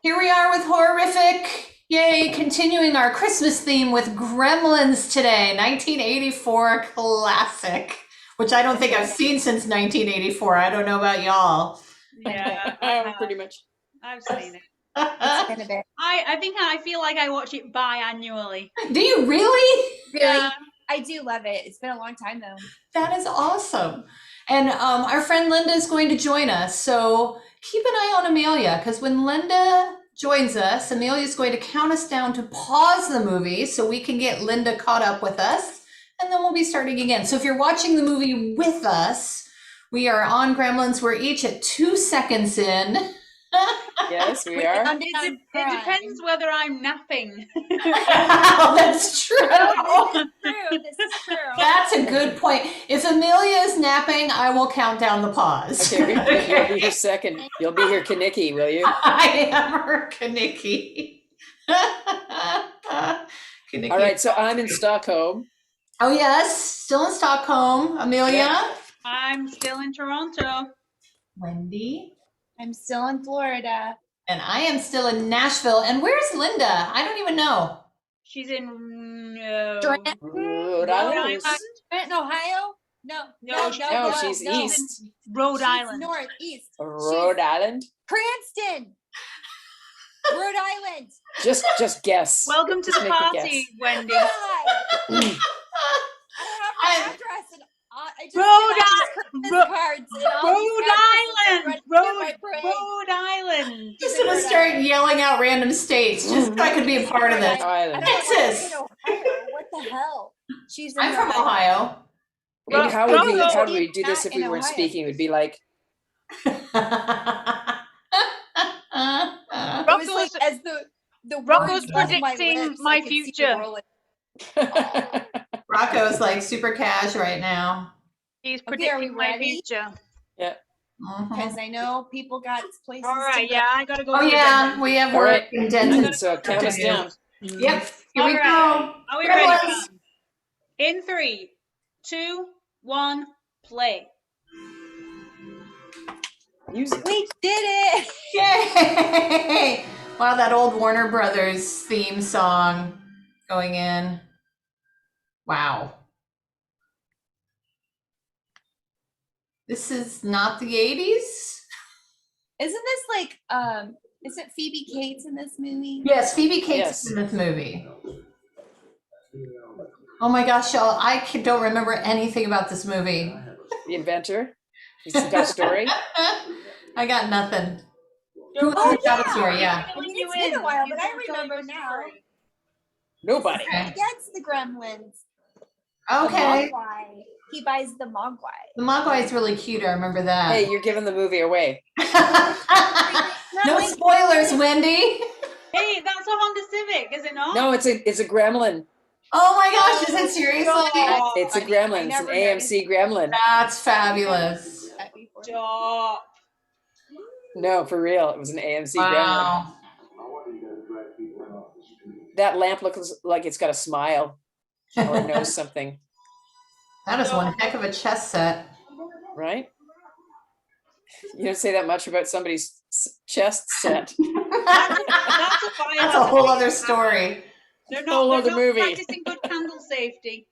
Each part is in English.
Here we are with Horrorific. Yay, continuing our Christmas theme with Gremlins today, 1984 classic, which I don't think I've seen since 1984. I don't know about y'all. Yeah, Pretty much. I've seen it. It's been a bit. I feel like I watch it biannually. Do you really? Really? I do love it. It's been a long time though. That is awesome. And our friend Linda is going to join us. So keep an eye on Amelia, because when Linda joins us, Amelia is going to count us down to pause the movie so we can get Linda caught up with us. And then we'll be starting again. So if you're watching the movie with us, we are on Gremlins. We're each at 2 seconds in. Yes, we are. It depends whether I'm napping. Oh, that's true. This is true. That's a good point. If Amelia is napping, I will count down the pause. Okay, you'll be here second. You'll be here, Kaniki, will you? I am her Kaniki. Kaniki. All right, so I'm in Stockholm. Oh, yes. Still in Stockholm. Amelia? Yeah. I'm still in Toronto. Wendy? I'm still in Florida. And I am still in Nashville. And where's Linda? I don't even know. She's in Trenton, Rhode Island. Ohio? No, she's east. Rhode She's Island. northeast. Rhode Island? Cranston. Rhode Island. Just guess. Welcome to Just the make a party, Wendy. God. I don't have my address. And I just Rhode cards. Rhode Island. Just going to start yelling out random states just so I could be a part of this. Island. Texas. What the hell? She's in I'm from Rhode Island. Ohio. Maybe how would we do this Not if we in weren't Ohio. speaking? It would be like, It was like as the Rocco's words left predicting lips, my I could see future. it rolling. Rocco's like super cash right now. He's Okay, are we predicting my ready? future. Mhm. Because I know people got places. All right, to yeah, I gotta go. Oh to the yeah, dentist. we have All work right. and dentist. so count us down. Yep, here we All go. right. Are we ready? Gremlins. In 3, 2, 1, play. Music. We did it! Yay! Wow, that old Warner Brothers theme song going in. Wow. This is not the 80s? Isn't this like isn't Phoebe Cates in this movie? Yes, Phoebe Cates Yes. is in this movie. Oh my gosh, y'all, don't remember anything about this movie. The inventor. He's got a story. I got nothing. Don't Oh, worry. got a story, yeah. I mean, it's been a while, but I remember now. Nobody. Okay. He gets the Gremlins. Okay. The Mogwai. He buys the Mogwai. The Mogwai is really cute, I remember that. Hey, you're giving the movie away. No spoilers, Wendy. Hey, that's a Honda Civic, is it not? No, it's a gremlin. Oh my gosh, is it seriously? Oh, It's a I gremlin. It's an never AMC gremlin. That's fabulous. Stop. No, for real. It was an AMC gremlin. Wow. That lamp looks like it's got a smile or it knows something, That is one heck of a chess set. right? You don't say that much about somebody's chest set. That's a fire. That's a whole other story. They're whole not, other they're not movie. practicing good candle safety.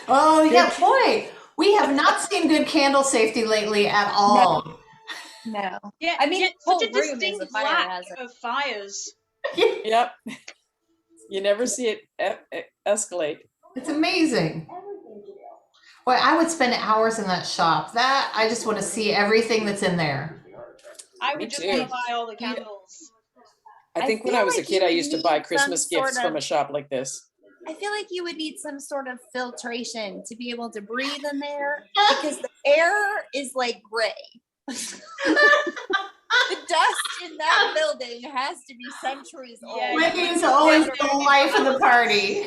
Oh yeah, boy. We have not seen good candle safety lately at all. No. Yeah, I mean, yet the whole such a room is a distinct fire lack hazard. of fires. Yep. You never see it escalate. It's amazing. Boy, I would spend hours in that shop. That I just want to see everything that's in there. I Me would just too. want to buy all the candles. I think when feel I was a like kid, you I would used to need buy some Christmas gifts sort from of- a shop like this. I feel like you would need some sort of filtration to be able to breathe in there because the air is like gray. The dust in that building has to be centuries old. Yeah, Wendy's always the life of the party.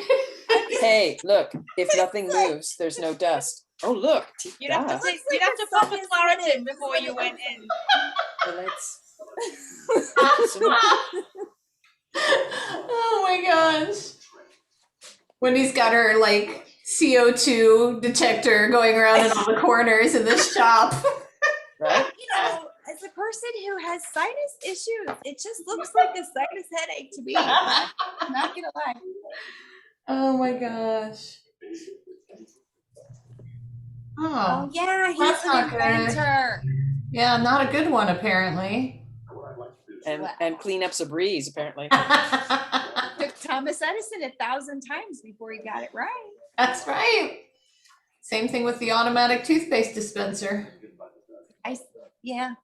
Hey, look, if nothing moves, there's no dust. Oh, look. You'd have to duh. take, Looks you'd like have to the pop sun a is Claritin setting before you went in. The lights. Oh my gosh. Wendy's got her like CO2 detector going around in all the corners in this shop. Right? You know, as a person who has sinus issues, it just looks like a sinus headache to me. Not gonna lie. Oh my gosh. Oh Oh, yeah, he's that's an not good. inventor. Yeah, not a good one apparently. And cleanup's a breeze, apparently. Took Thomas Edison 1,000 times before he got it right. That's right. Same thing with the automatic toothpaste dispenser. Yeah.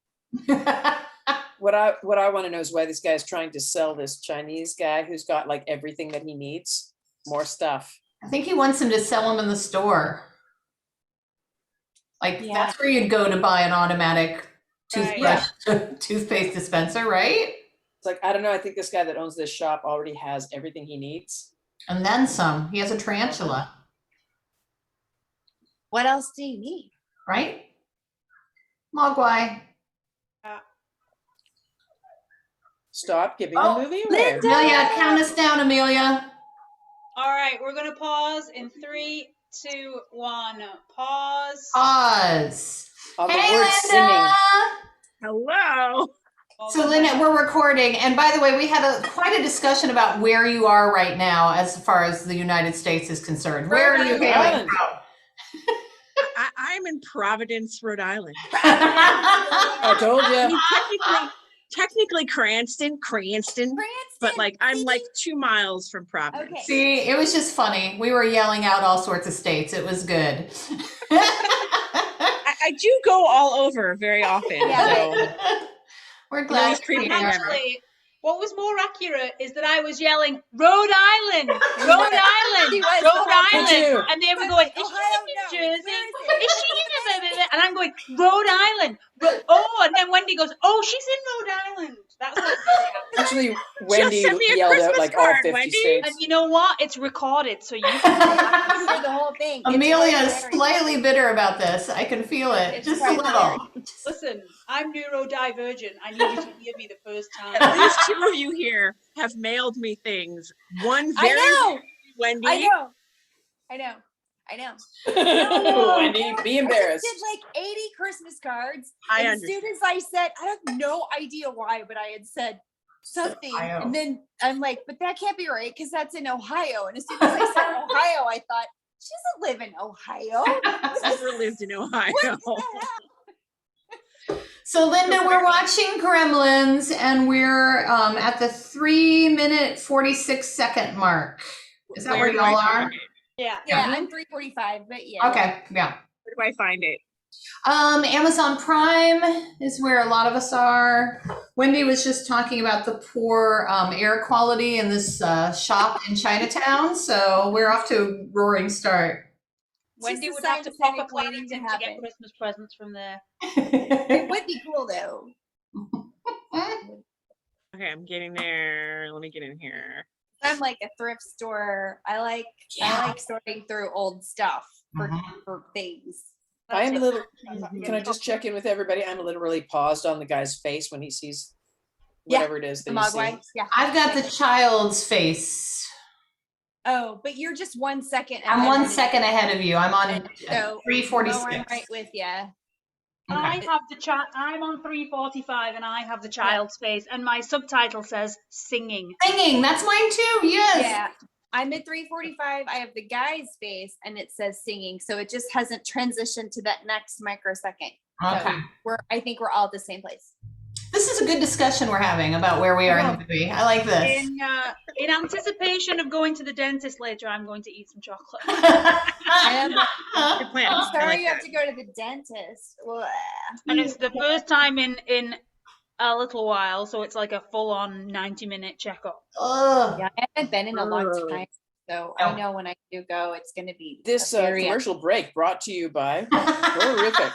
What I want to know is why this guy's trying to sell this Chinese guy who's got like everything that he needs, more stuff. I think he wants him to sell them in the store. Like Yeah. that's where you'd go to buy an automatic Right. toothpaste dispenser, right? It's like, I don't know. I think this guy that owns this shop already has everything he needs. And then some. He has a tarantula, What else do you need? right? Mogwai. Stop giving Oh, the movie away. Linda! Amelia, count us down, Amelia. All right, we're gonna pause in 3, 2, 1. Pause. Pause. On the Hey, word Linda. Hello. So Linda, we're recording, and by the way, we had quite a discussion about where you are right now as far as the United States is concerned. Where are you Rhode hailing Island. from? I'm in Providence, Rhode Island. I told I you. mean, technically Cranston, but like I'm like 2 miles from Providence. Okay. See, it was just funny. We were yelling out all sorts of states. It was good. I do go all over very often. Yeah. So We're glad Always you're pre-planned. here. Actually, what was more accurate is that I was yelling, Rhode Island, Rhode Island, She was Rhode the whole time. Island. And they were going, is Ohio, she no. in New Jersey? Where is Is she in and I'm going, Rhode Island. Oh, and then Wendy goes, oh, she's in Rhode Island. That's what really happened. Actually, Wendy sent me a yelled out Christmas like all card, 50 Wendy. states. And you know what? It's recorded, so you can say the whole thing. It's Amelia quite is hilarious. slightly bitter about this. I can feel it. It's Just a quite little. Listen. I'm neurodivergent. I need you to hear me the first time. at least 2 of you here have mailed me things. One very I know. Wendy. I know. Wendy, be I embarrassed. just did like 80 Christmas cards. I and as understand. soon as I said, I have no idea why, but I had said something. Ohio. And then I'm like, but that can't be right because that's in Ohio. And as soon as I said Ohio, I thought, she doesn't live in Ohio. Never lived in Ohio. What the hell? So Linda, we're watching Gremlins, and we're at the 3-minute 46-second mark. Is that where do I y'all find are? it? Yeah. Yeah, I'm 3:45, but yeah. Okay, yeah. Where do I find it? Amazon Prime is where a lot of us are. Wendy was just talking about the poor air quality in this shop in Chinatown, so we're off to a roaring start. Wendy Just would a have to science pop a headache waiting Claritin to to get happen. Christmas presents from there. It would be cool though. Okay, I'm getting there. Let me get in here. I'm like a thrift store. I like sorting through old stuff for things. I'm a little, Mhm. can I just check in with everybody? I'm literally paused on the guy's face when he sees Yeah, whatever it is that The he's Mogwai. seeing. Yeah. I've got the child's face. Oh, but you're just 1 second. I'm ahead 1 of me. second ahead of you. I'm on And so, 346. No, I'm right with you. I have the child. I'm on 3:45, and I have the child's face, and my subtitle says singing. Singing, that's mine too. Yes. Yeah. I'm at 3:45. I have the guy's face and it says singing. So it just hasn't transitioned to that next microsecond. Okay. I think we're all at the same place. This is a good discussion we're having about where we are in the movie. I like this. In anticipation of going to the dentist later, I'm going to eat some chocolate. Good plan. I'm sorry I like you have that. to go to the dentist. Blah. And it's the first time in a little while, so it's like a full-on 90-minute checkup. Ugh. Yeah, I haven't been in a long Ugh. time. So No. I know when I do go, it's going to be This a very commercial break brought to you by Horrorific.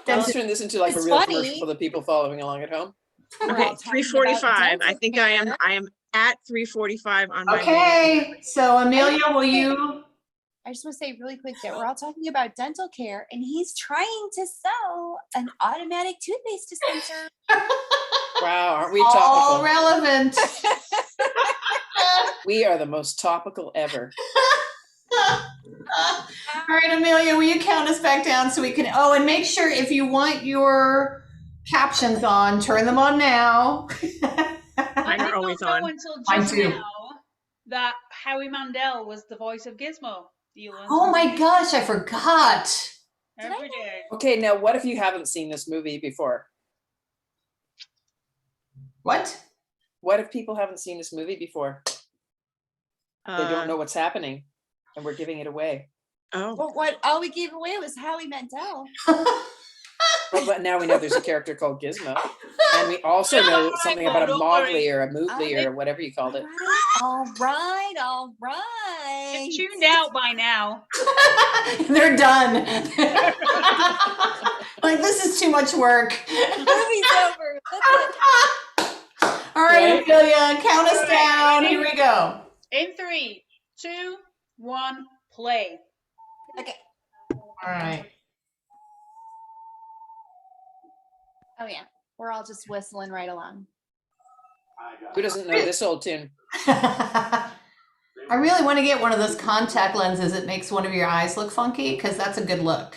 Let's turn this into like a It's real funny. commercial for the people following along at home. We're Okay, all talking about 3:45. I dental think care. I am at 3:45 on my Okay, so Amelia, will you? I just want to say really quick that we're all talking about dental care, and he's trying to sell an automatic toothpaste dispenser. Wow, aren't we All topical? relevant. We are the most topical ever. All right, Amelia, will you count us back down so we can, oh, and make sure if you want your captions on, turn them on now. I Mine are did always not know on. until Mine just too. now that Howie Mandel was the voice of Gizmo. You learn Oh my something gosh, I forgot. every day. Okay, now what if you haven't seen this movie before? What? What if people haven't seen this movie before? They don't know what's happening and we're giving it away. Oh, But what all we gave away was Howie Mandel. Well, but now we know there's a character called Gizmo. And we also know something about a Don't worry. Mowgli or a Mootli or whatever you called it. All right. They've tuned out by now. They're done. Like, this is too much work. Movie's over. That's it. All right, Right? Amelia, count us All right, down. ready? Here we go. In 3, 2, 1, play. Okay. All right. Oh yeah. We're all just whistling right along. Who doesn't know this old tune? I really want to get one of those contact lenses that makes one of your eyes look funky, because that's a good look.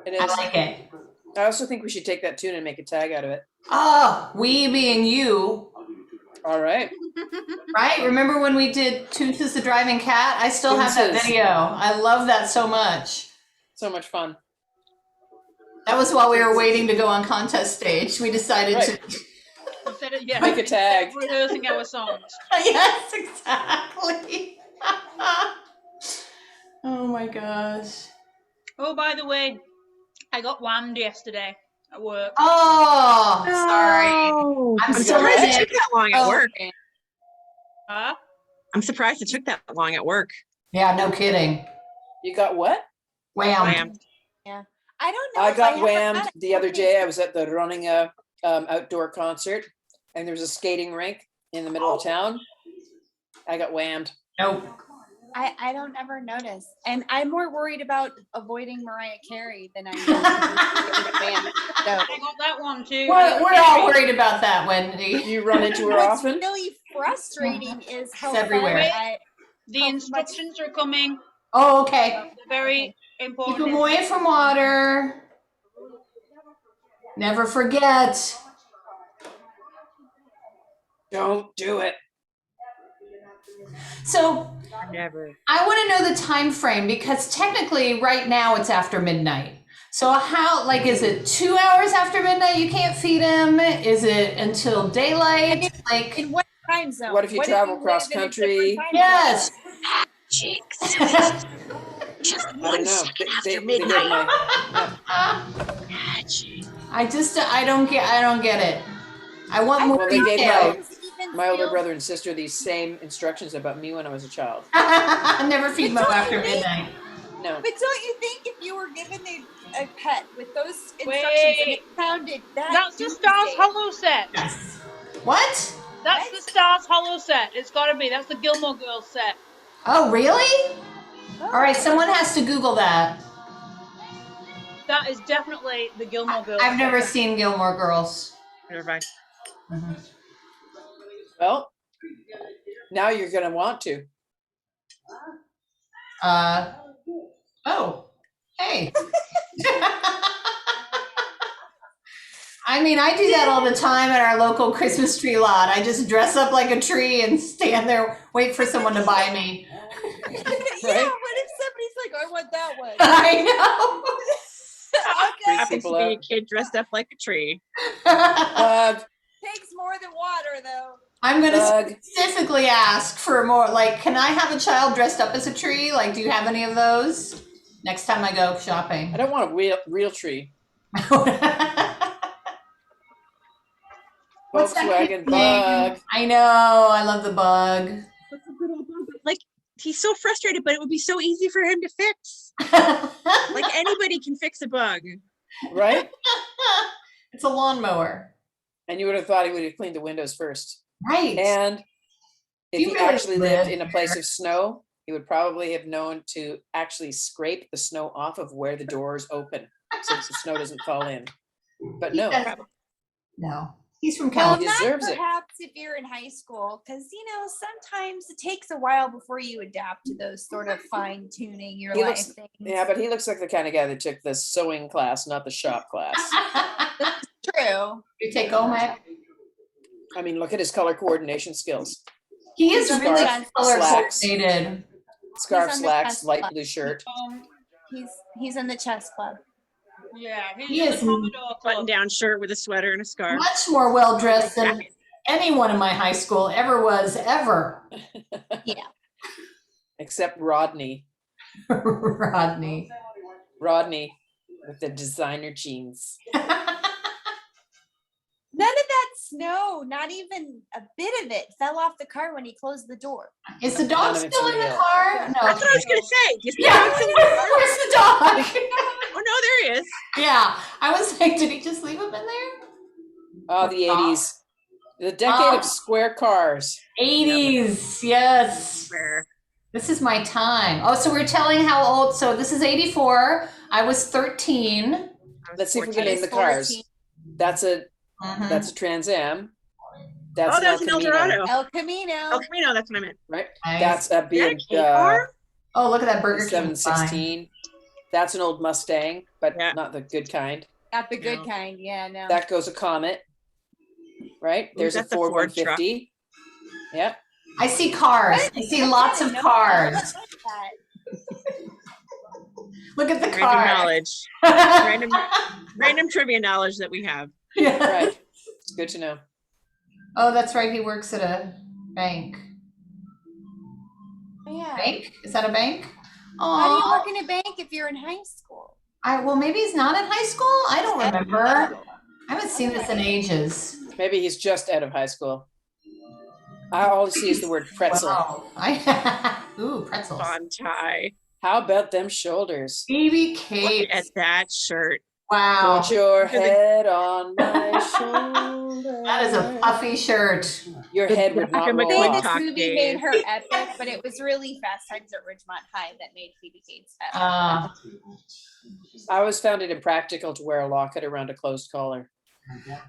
It I is. like it. I also think we should take that tune and make a tag out of it. Oh, we being you, All right. right? Remember when we did Toons is the Driving Cat? I still have that Toons is. video. I love that so much. So much fun. That was while we were waiting to go on contest stage. We decided Right. to. Instead of, yeah, Make a tag. instead of rehearsing our songs. Yes, exactly. Oh my gosh. Oh, by the way, I got whammed yesterday at work. Oh, sorry. no. I'm I'm still surprised in it it. took that long at work. Huh? I'm surprised it took that long at work. Yeah, no kidding. You got what? Wham. Wham. I don't know. I if got have whammed had it. the other day. I was at the running outdoor concert and there was a skating rink in the middle of town. I got whammed. Nope. I don't ever notice. And I'm more worried about avoiding Mariah Carey than I am. So I got that one too. We're all worried about that, Wendy. You run into her what's often? really frustrating is how everywhere. far The instructions are coming. Oh, okay. They're very Keep important. them away from water. Never forget. Don't do it. So Never. I want to know the time frame, because technically right now it's after midnight. So how, like, is it 2 hours after midnight you can't feed him? Is it until daylight? Like, in what time zone? What if you travel cross live in a country? different time yes. Jinx. Just I don't one know. second after They get midnight. my, I don't get it. I want more well, they gave detail. my older brother and sister these same instructions about me when I was a child. Never feed Mo But don't after you think- midnight. No. But don't you think if you were given a pet with those instructions and Wait. it sounded that That's the Stars doomsday- Hollow set. Yes. What? That's the Stars Hollow set. It's got to be. That's the Gilmore Girls set. Oh, really? All right, someone has to Google that. That is definitely the Gilmore Girls. I've never set. seen Gilmore Girls. Never mind. Well, now you're going to want to. Oh, hey. I mean, I do that all the time at our local Christmas tree lot. I just dress up like a tree and stand there, wait for someone to buy me. Yeah, Right? what if somebody's like, I want that one? I know. Okay. Happens to People be out. a kid dressed up like a tree. Takes more than water, though. I'm going to Bug. specifically ask for more, like, can I have a child dressed up as a tree? Like, do you have any of those? Next time I go shopping. I don't want a real tree. What's that Volkswagen kid's Bug. name? I know, I love the bug. Like, he's so frustrated, but it would be so easy for him to fix. Like, anybody can fix a bug. Right? It's a lawnmower. And you would have thought he would have cleaned the windows first. Right. And if You he really actually lived lived in a place of snow, he would probably have known to actually scrape the snow off of where the doors open so that the snow doesn't fall in. But no, No. He's from Well, California. not deserves it. perhaps if you're in high school, because sometimes it takes a while before you adapt to those sort of fine tuning your He life looks- things. Yeah, but he looks like the kind of guy that took the sewing class, not the shop class. True. You take Omac. I mean, look at his color coordination skills. He is Scarf, really color slacks. coordinated. Scarf, on the slacks, chest light club. blue shirt. He's in the chess club. Yeah, He he's is the Commodore Button Club. down shirt with a sweater and a scarf. Much more well dressed than anyone in my high school ever was, ever. Yeah. Except Rodney. Rodney. Rodney with the designer jeans. None of that snow, not even a bit of it, fell off the car when he closed the door. Is the dog None of it's still in the real. car? No. That's what I was gonna say. You see Yeah. how it's in the car? Where's the dog? Oh no, there he is. Yeah. I was like, did he just leave him in there? Oh, the 80s. The decade of square cars. 80s. Yes. Where? This is my time. Oh, so we're telling how old. So this is 84. I was 13. Let's see if we can 14. name the cars. That's a Trans Am. That's Oh, that's an El Camino, Eldorado. El Camino. El Camino, that's what I meant. right? Nice. That's a Is that a big K car? Oh, look at that Burger King sign. 716. That's an old Mustang, but Yeah. not the good kind. Not the good No. kind. Yeah, no. That goes a Comet, right? There's a that's a Ford Ford truck. 150. Yep. I see cars. I see lots of cars. Look at the Random car. knowledge. Random trivia knowledge that we have. Yeah. Right. It's good to know. Oh, that's right. He works at a bank. Yeah. Bank? Is that a bank? How do you Oh, work in a bank if you're in high school? well, maybe he's not in high school. I don't remember. I haven't seen this in ages. Maybe he's just out of high school. I always see is the word pretzel. Wow. Ooh, pretzels. Bon tie. How about them shoulders? BB Look Kate. at that shirt. Wow. Put your head on my shoulder. That is a puffy shirt. Your head would Rebecca not roll I McQueen think off. this talk, movie Dave. made her epic, but it was really Fast Times at Ridgemont High that made Phoebe Cates epic. I always found it impractical to wear a locket around a closed collar.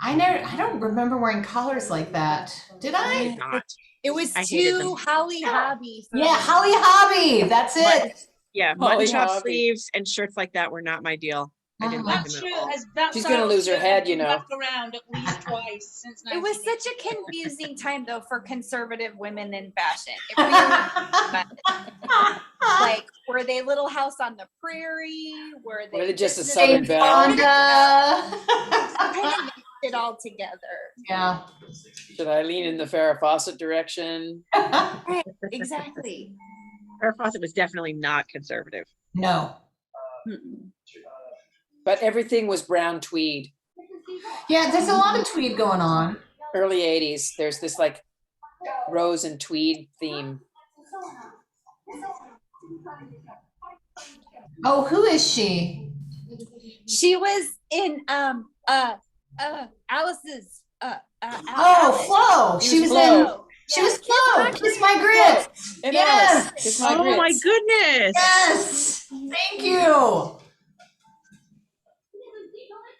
I don't remember wearing collars like that. Did I? Not. It was I hated too them. Holly Hobby. for Yeah, me. Holly Hobby. That's it. Yeah, Holly mutton chop Hobby. sleeves and shirts like that were not my deal. I didn't like That them shirt at all. has that She's style gonna of lose her shirt has head, been you know. back around at least twice since It was 1980. such a confusing time though for conservative women in fashion. It really like were they Little House on the Prairie? Were they just a Business Southern Jane Belle? Fonda. kind of mixed it all together. Yeah. Should I lean in the Farrah Fawcett direction? Right, exactly. Farrah Fawcett was definitely not conservative. No. But everything was brown tweed. Yeah, there's a lot of tweed going on. Early 80s. There's this like rose and tweed theme. Oh, who is she? She was in Alice's Oh, Flo. She was in. She was Flo. Kiss My Grits. And Yes. Alice, Kiss My Oh my Grits. goodness. Yes. Thank you.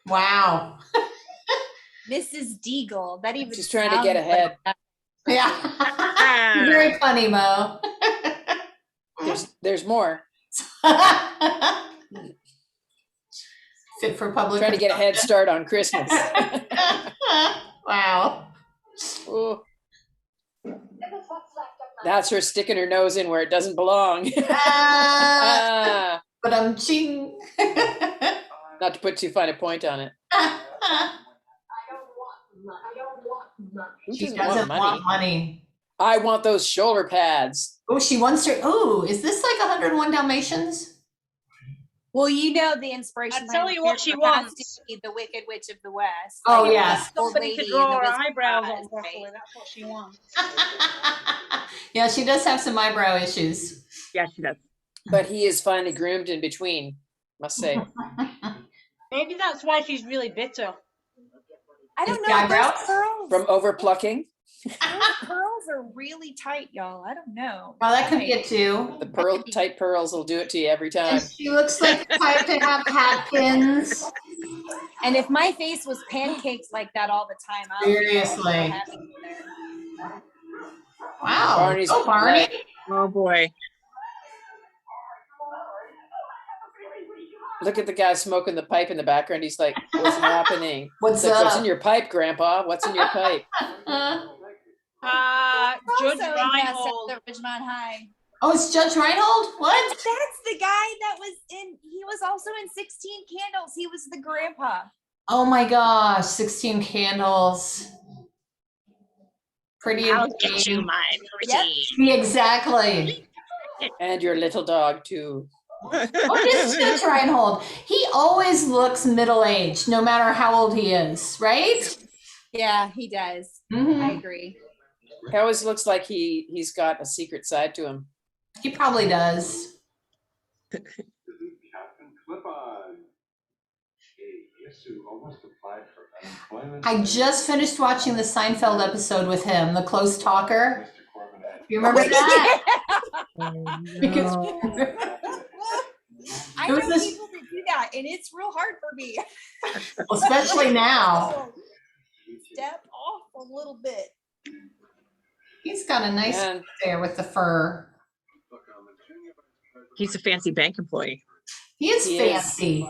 Wow. Mrs. Deagle. That even She's trying to get sounds ahead. like Yeah. Very funny, Mo. There's more. Fit for public. Trying to get a head start on Christmas. Wow. Ooh. That's her sticking her nose in where it doesn't belong. Ah, But I'm cheating. not to put too fine a point on it. Who She doesn't doesn't want want money? money. I want those shoulder pads. Oh, she wants her. Oh, is this like 101 Dalmatians? Well, you know the inspiration. I'll tell behind you what she character has wants. to be the Wicked Witch of the West. Oh, Like, yes. the old Somebody lady to in draw the her Wizard of eyebrows Oz, on properly. right? That's what she wants. Yeah, she does have some eyebrow issues. Yeah, she does. But he is finely groomed in between, must say. Maybe that's why she's really bitter. I Is don't the know. eyebrows? Those curls, From overplucking, those curls are really tight, y'all. I don't know. Well, that could be it too. the tight pearls will do it to you every time. And she looks like the type to have hat pins. And if my face was pancakes like that all the time, I would be so Seriously. happy there. Wow. Barney's Oh, Barney. like, Oh boy. look at the guy smoking the pipe in the background. He's like, what's happening? What's It's like, what's up? in your pipe, Grandpa? What's in your pipe? Judge Also in Reinhold. the Ridgemont High. Oh, it's Judge Reinhold? What? That's the guy that was in. He was also in 16 Candles. He was the grandpa. Oh my gosh, 16 Candles. Pretty I'll and get you, Plain. my Yep. pretty. Exactly. And your little dog, too. Oh, it is Judge Reinhold. He always looks middle-aged, no matter how old he is, right? Yeah, he does. Mhm. I agree. He always looks like he's got a secret side to him. He probably does. Captain Clip-On. Hey, yes, who almost applied for unemployment. I just finished watching the Seinfeld episode with him, the close talker. Mr. Corbin had You remember that? Because I It know was this- people that do that, and it's real hard for me. especially now. Step off a little bit. He's got a nice And there with the fur. He's a fancy bank employee. He is He is. fancy.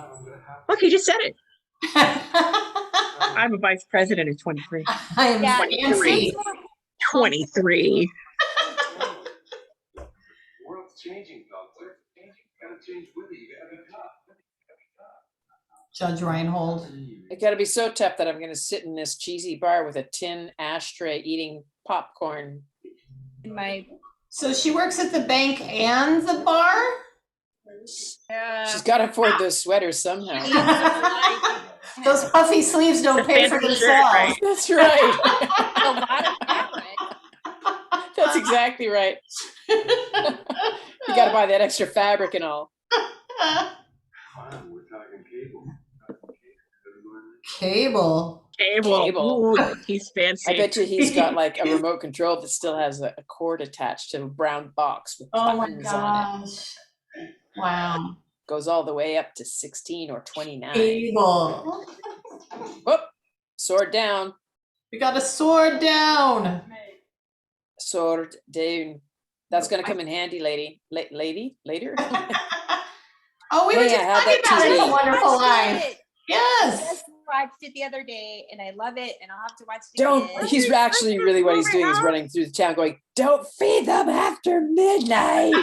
Look, he just said it. I I'm a vice president in 23. am Yeah, fancy. 23. the world's changing, folks. They're changing. You gotta change with it. You gotta be tough. Judge Reinhold. it got to be so tough that I'm going to sit in this cheesy bar with a tin ashtray eating popcorn. In my So she works at the bank and the bar? She's got to afford those sweaters somehow. Those puffy sleeves don't pay for fancy shirt, themselves. right? That's right. a lot of fabric. That's exactly right. You got to buy that extra fabric and all. Fine, we're talking cable. Cable. Cable. Ooh, he's fancy. I bet you he's got like a remote control that still has a cord attached to a brown box with Oh my buttons on it. gosh. Wow. Goes all the way up to 16 or 29. Cable. Whoop, sword down, We got a sword down. sword down. That's gonna come in handy, lady, later. Oh, we were Hey, just I had talking that about It's a TV. Wonderful Watched Life. it. Yes. Just watched it the other day, and I love it, and I'll have to watch it Don't, again. he's actually really what he's doing is running through the town going, don't feed them after midnight.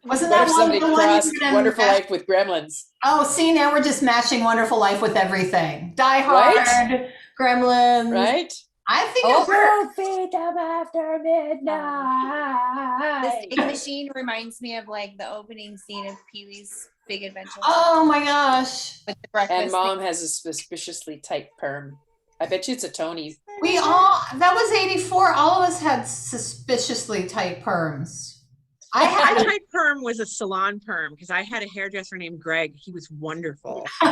Wasn't What that if one somebody the one you crossed were gonna Wonderful mash- Life with Gremlins? Oh, see, now we're just mashing Wonderful Life with everything. Die Hard, Right? Gremlins. Right? I think Oh, it worked. don't feed them after The midnight. Steak Machine reminds me of like the opening scene of Pee-wee's Big Adventure Oh my gosh. with the breakfast. And mom has a suspiciously tight perm. I bet you it's a Tony. We all, that was 84. All of us had suspiciously tight perms. I My had type perm was a salon perm because I had a hairdresser named Greg. He was wonderful. He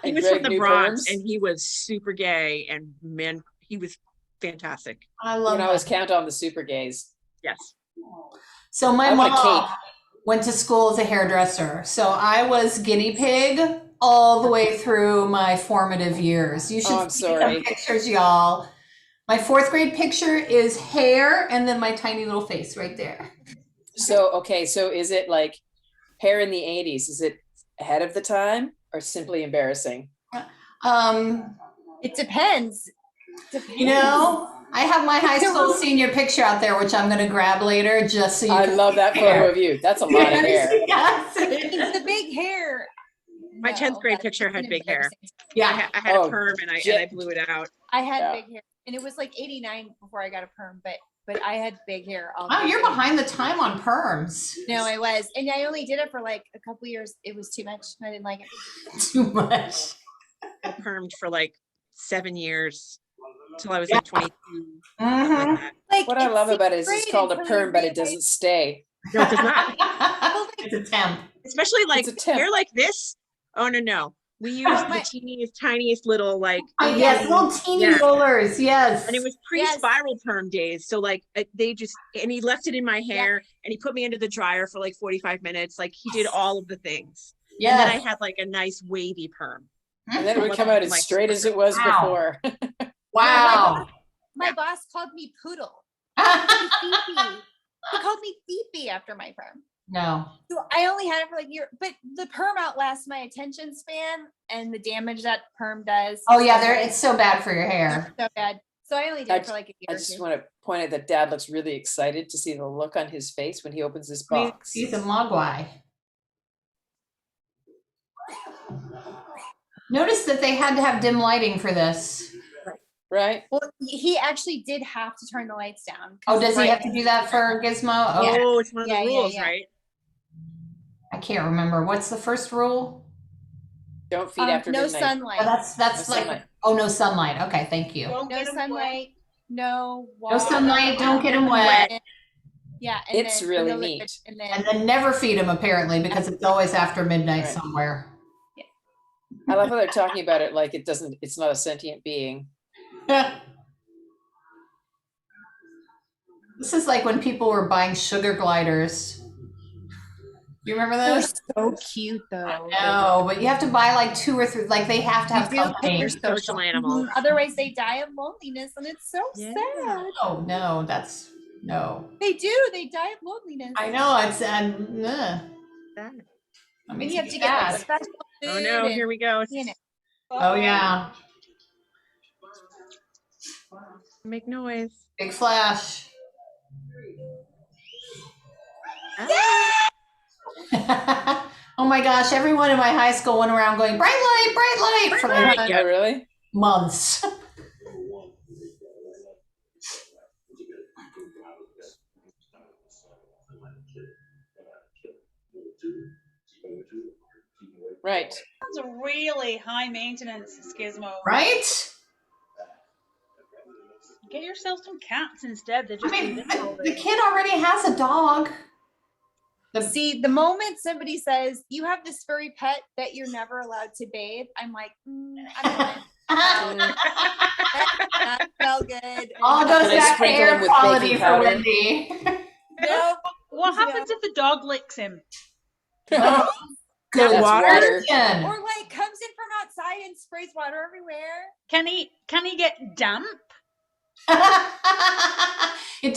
And was Greg from the knew Bronx perms. and he was super gay and man, he was fantastic. I You love can that. always count on the super gays. Yes. So my I want a mom cake. went to school as a hairdresser. So I was guinea pig all the way through my formative years. You should Oh, I'm see some sorry. pictures, y'all. My fourth grade picture is hair and then my tiny little face right there. So, okay, so is it like hair in the 80s? Is it ahead of the time or simply embarrassing? It depends. You know, I have my high school senior picture out there, which I'm going to grab later just so you I can love see that the photo hair. of you. That's a lot of hair. Yes. It's the big hair. My 10th grade that's picture had big hair. embarrassing. Yeah. I had Oh, a perm and I blew it out. I had Yeah. big hair, and it was like 89 before I got a perm, but I had big hair. All Oh, through you're grade. behind the time on perms. No, I was, and I only did it for like a couple years. It was too much. I didn't like it. Too much. I permed for like 7 years till I was like 22. something Mhm. like that. Like What I in love sixth about it is it's grade called a until you perm, but it realize- doesn't stay. No, it does not. It's a temp. Especially like It's a tip. hair like this. Oh no. We used the My- teeniest, tiniest little like Yes, little teeny Yeah. rollers. Yes. and it was pre-spiral perm days. So like they just and he left it in my hair and he put me under the dryer for like 45 minutes. Like he did all of the things. And then I Yes. had like a nice wavy perm. And then it would come out as straight as it was Wow. before. Wow. My boss called me Poodle. He called me Fifi after my perm. No. So I only had it for like a year, but the perm outlasts my attention span and the damage that perm does. Oh yeah, it's so bad for your hair. so bad. So I only did it for like a year I or just two. want to point out that Dad looks really excited to see the look on his face when he opens this box. He's a mogwai. Notice that they had to have dim lighting for this. Right? Well, he actually did have to turn the lights down. Oh, does he have to do that for Gizmo? Oh, Oh, it's one of the Yeah, yeah, rules, yeah. right? I can't remember. What's the first rule? Don't feed after no midnight. sunlight. Oh, that's No like, sunlight. oh, no sunlight. Okay, thank you. Don't No get 'em wet. sunlight. No No water. sunlight, don't get him wet. Yeah, and It's then really the neat. liquid, and then And then never feed him apparently because it's always after midnight Right. somewhere. I love how they're talking about it like it's not a sentient being. This is like when people were buying sugar gliders. You remember they're those? so cute though. No, but you have to buy like 2 or 3, like they have to have You do, company. they're Social animals. Otherwise, they die of loneliness, and it's so Yeah. sad. Oh no, that's no. They do. They die of loneliness. I know it's that That- And makes you have me to get like sad. special food. Oh no, and, here we go. you know. Oh yeah, Make noise. big flash. Oh my gosh, everyone in my high school went around going bright light for like Oh, really? months. Right. That's a really high maintenance Gizmo. Right? Get yourself some cats instead. They're I just mean, living the already. kid already has a dog. See, the moment somebody says you have this furry pet that you're never allowed to bathe, I'm like, I don't know. That smell good. All goes Can I back to sprinkle air him with quality baking for powder? Wendy. Nope. What happens if the dog licks him? Good That's water. question. Or like comes in from outside and sprays water everywhere. Can he get damp? It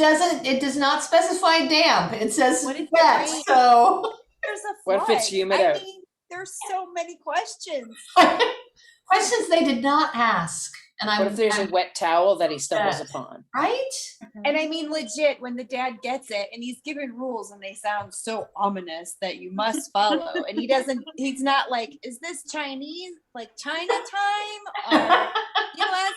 does not specify damp. It says What if it wet, rains? so There's a What if flood. it's humid I out? mean, there's so many questions. questions they did not ask. And What if there's a wet towel that he stumbles Yes. upon? right? And I mean, legit, when the dad gets it and he's given rules and they sound so ominous that you must follow, and he's not like, is this Chinese, like China time? Or US?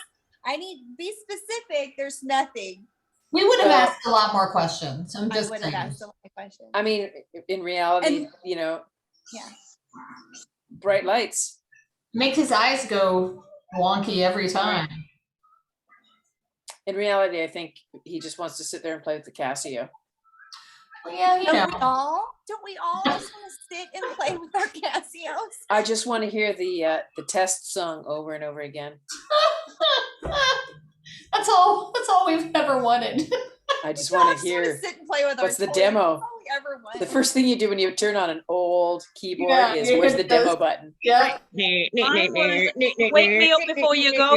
I need, be specific. There's nothing. We would have Well, asked a lot more questions. I'm I just would have saying. asked a lot of questions. I mean, in reality, And- yeah, Yeah. bright lights. Make his eyes go wonky every time. In reality, I think he just wants to sit there and play with the Casio. Well, yeah, you Don't we know. all? Don't we all just want to sit and play with our Casios? I just want to hear the test song over and over again. That's all we've ever wanted. I just We want all to just wanna hear. sit and play with What's our the toys. demo? That's all we ever wanted. The first thing you do when you turn on an old keyboard Yeah, is you where's hit the demo those- button? Yeah. Mine was, wake me up before you go.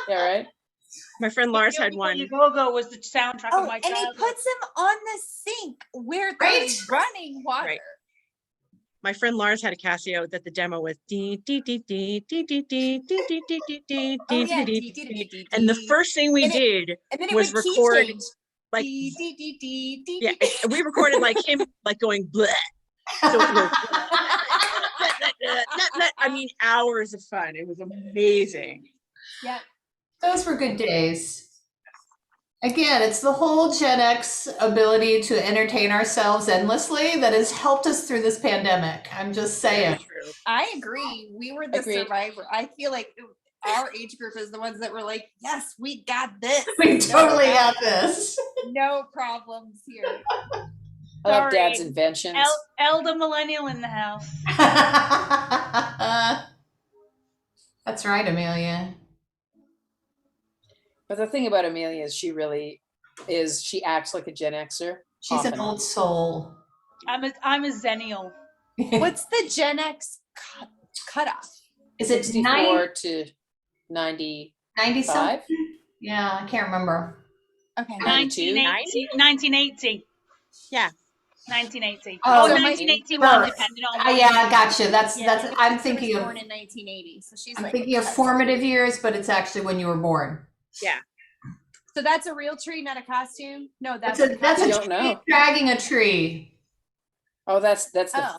Yeah, right. My friend Lars had one. You go was the soundtrack Oh, of my and he childhood. puts them on the sink where Right. there's running water. Right. My friend Lars had a Casio that the demo was dee dee dee dee dee dee dee dee dee dee dee dee Oh dee yeah, dee dee, dee, dee, dee, And the dee. first thing we And it- did and then it was would key record, change. like, Dee, dee, dee, dee, dee, yeah, dee, dee. and we recorded like him like going bleh. So it would go, I mean, hours of fun. It was amazing. Yeah. Those were good days. Again, it's the whole Gen X ability to entertain ourselves endlessly that has helped us through this pandemic. I'm just saying. True. I agree. We were the Agreed. survivor. I feel like our age group is the ones that were like, yes, we got this. We totally No got this. No problems here. I love Dad's Sorry. inventions. Elder millennial in the house. That's right, Amelia. But the thing about Amelia is she acts like a Gen Xer. She's an Often. old soul. I'm a zennial. What's the Gen X cutoff? Is it 64 to 95? 90 something? Yeah, I can't remember. Okay. 1980. 1980. Yeah. 1980. Oh, Or so 1981, birth. depending on what Yeah, year. I gotcha. That's Yeah, I'm my sister thinking was of born in 1980, so she's I'm like thinking of formative years, but it's actually when you were born. Yeah. So that's a real tree, not a costume. No, that's That's I a don't tree know. dragging a tree. Oh, that's Oh.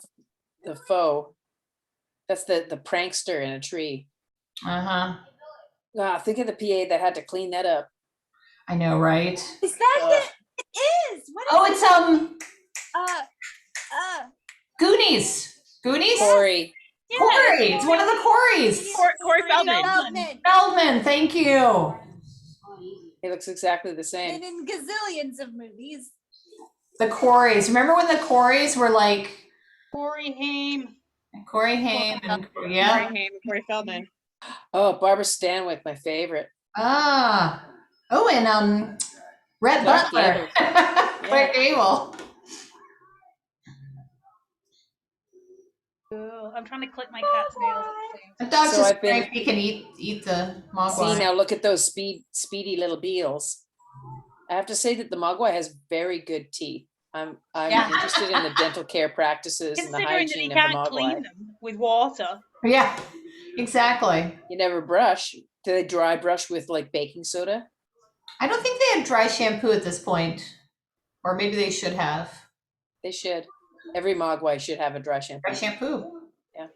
the faux. That's the prankster in a tree. Uh-huh. Ah, think of the PA that had to clean that up. I know, right? Is that Ugh. it? It is. What is Oh, it's Goonies. Goonies? Corey. Corey. It's one of the Corys. Corey Feldman. Feldman. Feldman, thank you. He looks exactly the same. And in gazillions of movies. The Corys. Remember when the Corys were like Corey Haim. Corey Haim and Corey yeah. Haim and Corey Feldman. Oh, Barbara Stanwyck, my favorite. Ah. Oh, and Rhett Clark Butler. Clark Gable. Cool. I'm trying to click my cat's nails. The dog's So just I've been- great. He can eat the See, mogwai. now look at those speedy little beals. I have to say that the Mogwai has very good teeth. I'm Yeah. interested in the dental care practices and the Considering that he hygiene of the can't clean Mogwai. them with water. Yeah, exactly. You never brush. Do they dry brush with like baking soda? I don't think they have dry shampoo at this point. Or maybe they should have. They should. Every Mogwai should have a dry shampoo. Dry shampoo. Yeah.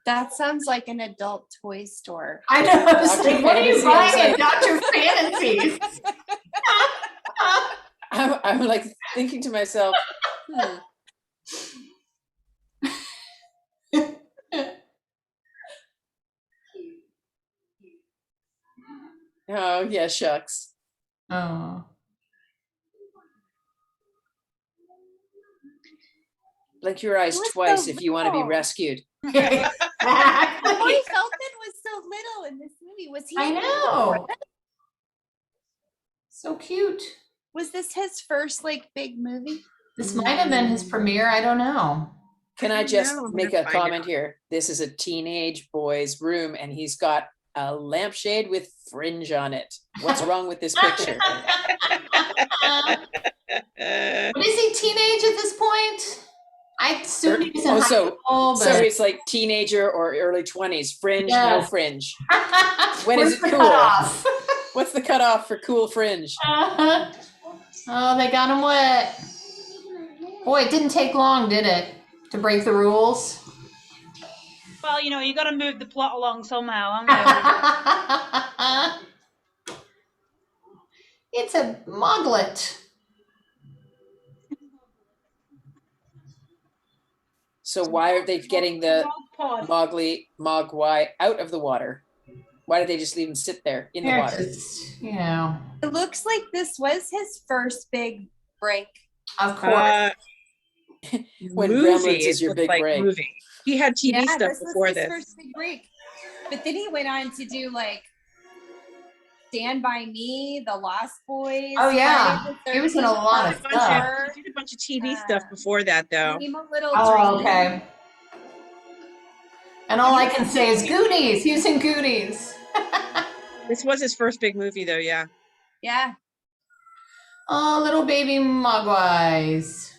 That sounds like an adult toy store. I know. I was Dr. like, what are you Fantasy, I was buying at Dr. Fantasies? I'm like thinking to myself, oh yeah, shucks. Oh. Blink your eyes It was twice so if you want to be little. rescued. Exactly. Corey Feldman was so little in this movie. Was he? I know. So cute. Was this his first like big movie? This might have been his premiere. I don't know. Can I don't just know. I'm make gonna a find comment out. here? This is a teenage boy's room and he's got a lampshade with fringe on it. What's wrong with this picture? But is he teenage at this point? I assume he was in Oh, high so- school, So but it's like teenager or early 20s. Fringe, no Yes. fringe. When where's is it the cool? cutoff? What's the cutoff for cool fringe? Oh, they got him wet. Boy, it didn't take long, did it, to break the rules? Well, you know, you got to move the plot along somehow, haven't you? It's a moglet. So why are they getting the Pod. Mogwai out of the water? Why did they just leave him sit there in the They're water? just, you know, It looks like this was his first big break. of course. When movie, Gremlins is it your looked big like break. movie. He had TV stuff this before was his this. first big break. But then he went on to do like Stand By Me, The Lost Boys. Oh, yeah. Friday the He was in a 13th, lot of He did a bunch stuff. of- he did a bunch of TV stuff before that, though. Dream a Little Oh, Dream. okay. And all I can say is Goonies. He was in Goonies. This was his first big movie, though. Yeah. Yeah, Oh, little baby mogwais.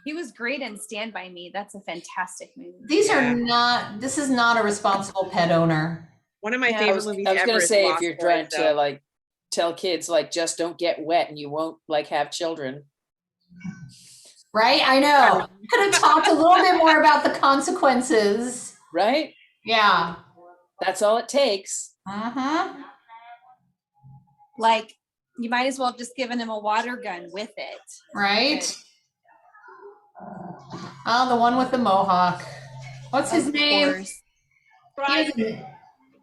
he was great in Stand By Me. That's a fantastic movie. These Yeah. are not, this is not a responsible pet owner. One of my Yeah. I favorite was movies gonna ever is say if Lost you're Boys, trying though. to like tell kids like just don't get wet and you won't like have children. Right? I know. Could have talked a little bit more about the consequences. Right? Yeah. That's all it takes. Uh-huh. Like, you might as well have just given him a water gun with it. Right? Oh, the one with the mohawk. What's his Of name? course. Stripes.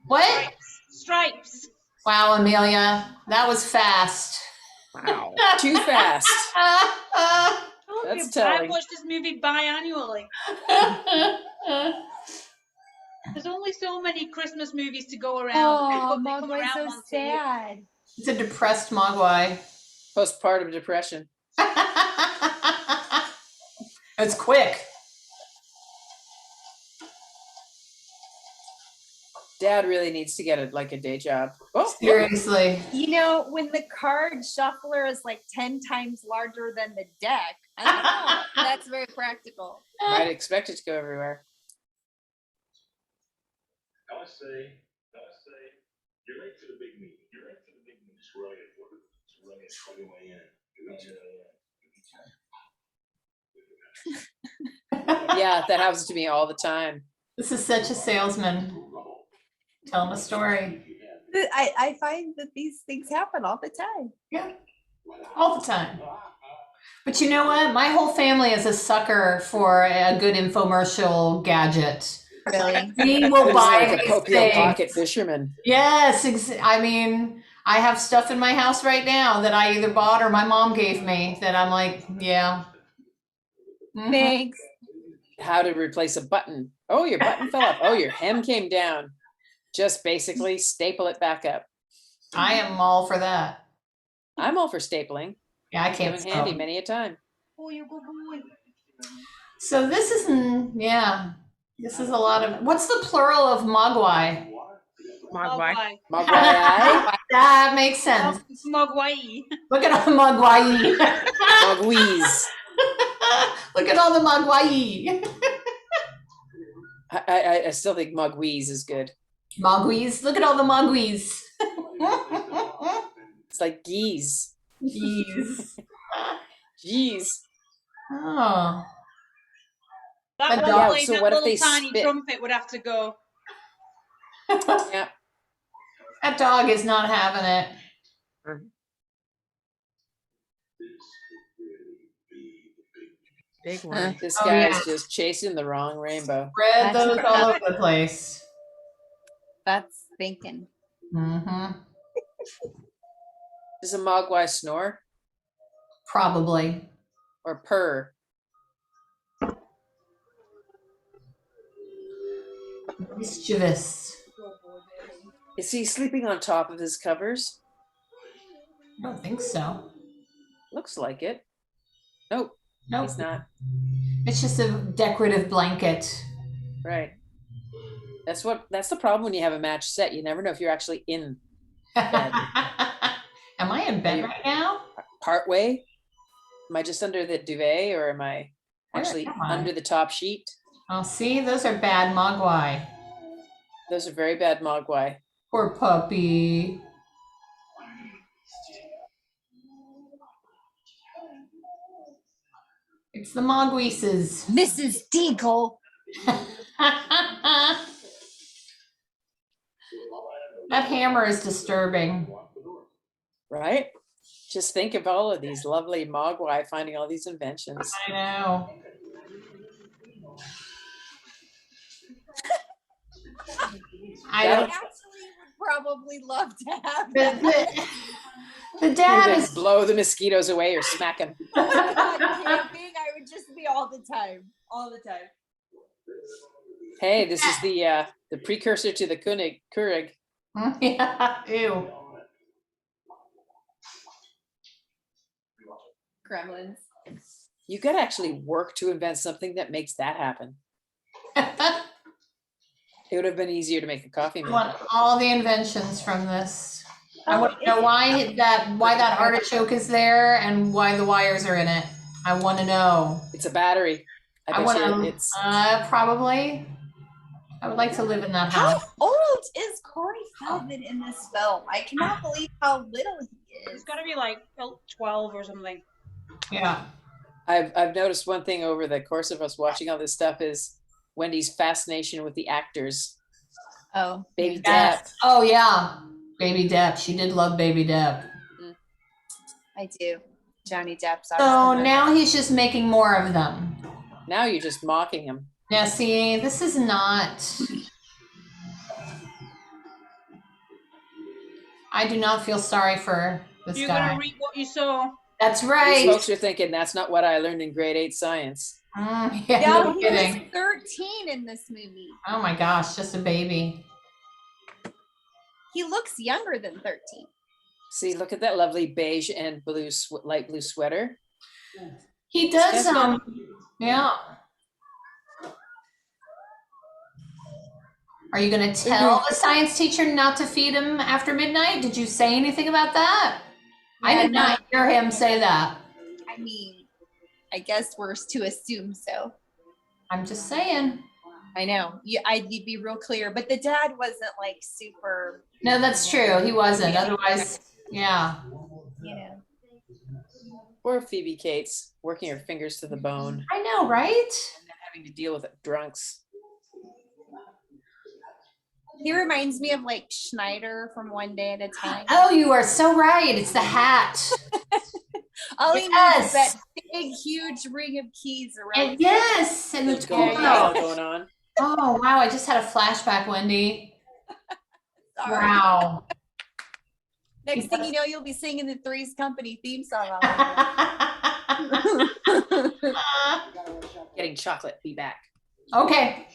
What? Stripes. Wow, Amelia. That was fast. Wow. Too fast. Told That's you, I telling. watch this movie biannually. There's only so many Christmas movies to go around. Oh, They come Mogwai's around so once a year. sad. It's a depressed mogwai. Postpartum depression. It's quick. Dad really needs to get a day job. Oh, Seriously. You know, when the card shuffler is like 10 times larger than the deck, I don't know. That's very practical. I'd expect it to go everywhere. I say, you're late to the big meeting. Just run it straight away in. Yeah, that happens to me all the time. This is such a salesman. Tell him a story. I find that these things happen all the time. Yeah, all the time. But you know what? My whole family is a sucker for a good infomercial gadget. Really? We will buy Like a these Popio things. pocket fisherman. Yes, I mean, I have stuff in my house right now that I either bought or my mom gave me that I'm like, yeah. Mhm. Thanks. How to replace a button. Oh, your button fell off. Oh, your hem came down. Just basically staple it back up. I am all for that. I'm all for stapling. Yeah, I can't. Came in handy many a time. Oh, you good boy. So this is, yeah, this is a lot of, what's the plural of mogwai? Mogwai. Mogwai. That makes sense. Mogwai. Look at all the mogwai. Mogwees. Look at all the mogwai. I still think Mogwees is good. Mogwees. Look at all the mogwees. It's like geese. Jeez. Jeez. Oh. That But one yeah, played so that what if little they tiny spit? trumpet would have to go. Yeah. That dog is not having it. Big one. This Oh, guy's yeah. just chasing the wrong rainbow. Spread That's those all over the place. That's thinking. Mm-hmm. Does a mogwai snore Probably. or purr? Mischievous. Is he sleeping on top of his covers? I don't think so. Looks like it. Nope, Nope. he's not. It's just a decorative blanket. Right. That's the problem when you have a match set. You never know if you're actually in Am I in bed right now? part way. Am I just under the duvet or am I Where actually am I? under the top sheet? Oh, see, those are bad mogwai. Those are very bad mogwai. Poor puppy. It's the mogweeses. Mrs. Deagle. That hammer is disturbing. Right? Just think of all of these lovely mogwai finding all these inventions. I know. I I don't. actually would probably love to have The, that. the dad Either is. blow the mosquitoes away or smack them. Oh my God, camping, I would just be all the time. All the time. Hey, this is the precursor to the Keurig. Yeah. Ew. Gremlins. You got to actually work to invent something that makes that happen. It would have been easier to make a coffee I maker. want all the inventions from this. I want to know why that artichoke is there and why the wires are in it. I want to know. It's a battery. I bet want you to. it's Probably. I would like to live in that How house. old is Corey Feldman in this film? I cannot believe how little he is. It's got to be like 12 or something. Yeah. I've noticed one thing over the course of us watching all this stuff is Wendy's fascination with the actors. Oh, Baby Yes. Depp. Oh yeah. Baby Depp. She did love Baby Depp. I do. Johnny Depp's. So now he's just making more of them. Now you're just mocking him. Now see, this is not. I do not feel sorry for this You're guy. going to read what you saw. That's These right. folks are thinking that's not what I learned in grade 8 science. Yeah, Yeah, no he kidding. was 13 in this movie. Oh my gosh, just a baby. He looks younger than 13. See, look at that lovely beige and light blue sweater. He does. Yes, ma'am. Yeah. Are you going to tell the science teacher not to feed him after midnight? Did you say anything about that? I Yeah, did not hear him say that. I mean, I guess we're to assume so. I'm just saying. I know. You'd be real clear, but the dad wasn't like super, No, that's true. He wasn't. Otherwise, yeah. you know. Poor Phoebe Cates, working her fingers to the bone I know, right? and then having to deal with drunks. He reminds me of like Schneider from One Day at a Time. Oh, you are so right. It's the hat. All he needs is that big, huge ring of keys around. And yes, and the There's tool going belt. going on. Oh, wow. I just had a flashback, Wendy. Sorry. Wow. Next thing you know, you'll be singing the Three's Company theme song. All Getting chocolate, be back. Okay.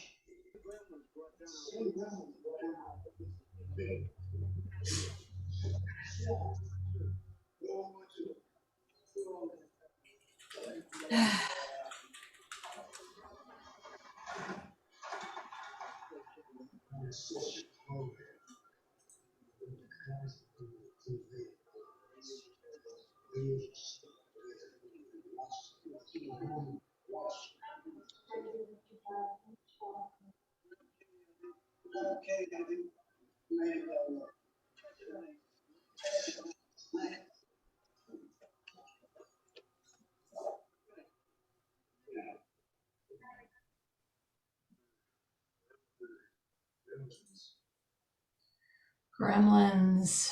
Gremlins.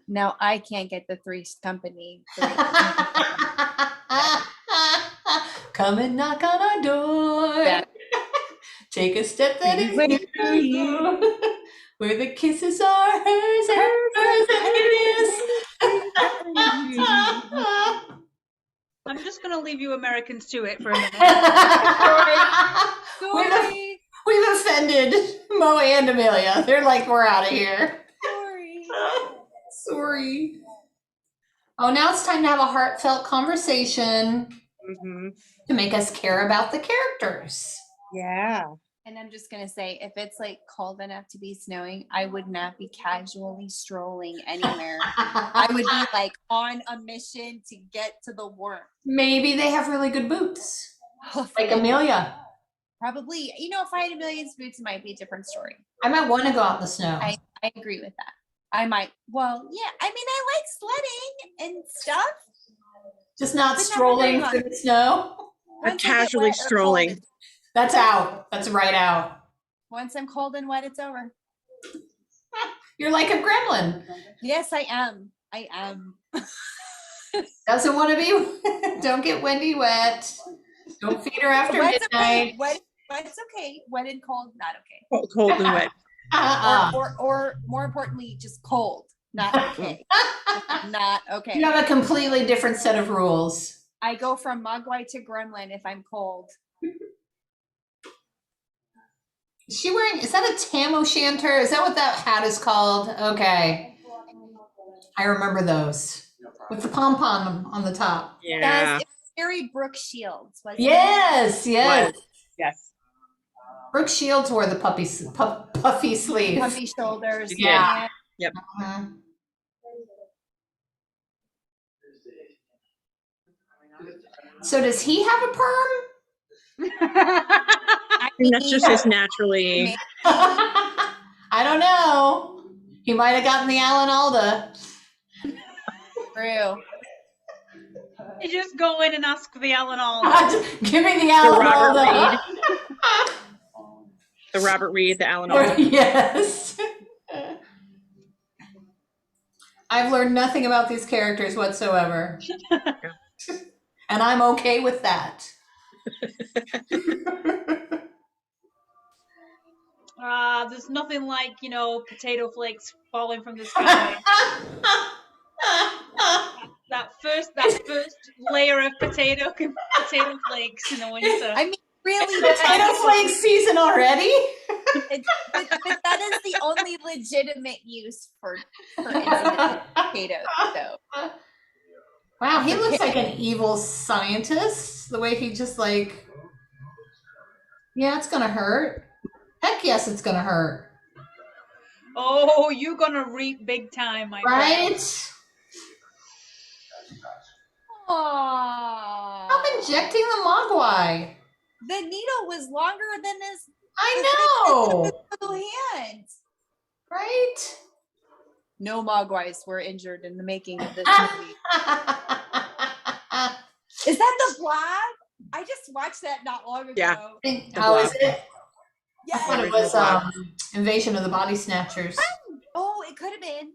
Now I can't get the Three's Company. Come and knock on our door. Yeah. Take a step that is new. Where the kisses are hers and hers and his. I'm just going to leave you Americans to it for a minute. Sorry. We've offended Mo and Amelia. They're like, we're out of here. Sorry. Sorry. Oh, now it's time to have a heartfelt conversation to make us care about the characters. Yeah. And I'm just gonna say, if it's like cold enough to be snowing, I would not be casually strolling anywhere. I would be like on a mission to get to the warmth. Maybe they have really good boots, like Amelia. Probably, you know, if I had a million boots, it might be a different story. I might want to go out in the snow. I agree with that. I might. Well, yeah. I mean, I like sledding and stuff. Just not But not strolling very through the snow. Or Once I get casually wet or cold, strolling. That's out. That's right out. once I'm cold and wet, it's over. You're like a gremlin. Yes, I am. I am. Doesn't want to be. Don't get Wendy wet. Don't feed her after Wet's okay. midnight. Wet's okay. Wet and cold, not okay. Cold and wet. Or more importantly, just cold, not okay. Not okay. You have a completely different set of rules. I go from Mogwai to Gremlin if I'm cold. Is she wearing, is that a tam o'shanter? Is that what that hat is called? Okay. I remember those. With the pom-pom on the top. Yeah. Yes, it was very Brooke Shields. Wasn't Yes, yes. Yes. Brooke Shields wore the puffy sleeve. it? Puffy shoulders. Yeah. Mhm. So does he have a perm? I think that's just mean, as naturally. I don't know. He might have gotten the Alan Alda. true. You just go in and ask for the Alan All. Give me the Alan Robert Alda. The Robert Reed, the Alan Alda. Yes. I've learned nothing about these characters whatsoever. And I'm okay with that. There's nothing like, you know, potato flakes falling from the sky. that first layer of potato flakes in the winter. I mean, really, Potato flake season already? but that is the only legitimate use for instant potatoes. So Wow, he looks like an evil scientist. The way he just like, yeah, it's gonna hurt. Heck yes, it's gonna hurt. Oh, you're gonna reap big time, my friend. Right? Aww. I'm injecting the mogwai. The needle was longer than his I know. little hand. Right? No mogwais were injured in the making of this movie. Is that the Blob? I just watched that not long ago. Yeah. Oh, is it? I Yeah. thought it was Invasion of the Body Snatchers. Oh, it could have been.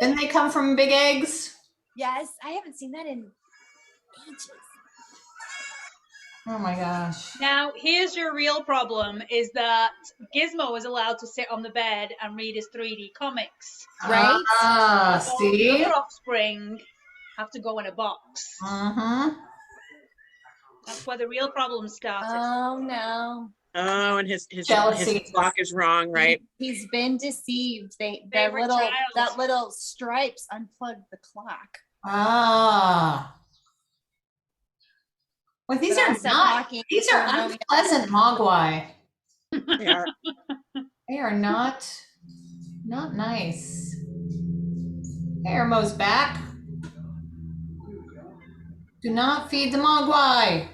Didn't they come from big eggs? Yes, I haven't seen that in ages. Oh my gosh. Now, here's your real problem: is that Gizmo is allowed to sit on the bed and read his 3D comics. Right? Ah, All the see? other offspring have to go in a box. Mm-hmm. That's where the real problem started. Oh no. Oh, and his Jealousy. clock is wrong, right? He's been deceived. That Favorite child. little stripes unplugged the clock. Ah. Well, these But are I'll stop not. talking. These are No, unpleasant mogwai. They are. They are not nice. Hey, Mo's back. Do not feed the mogwai.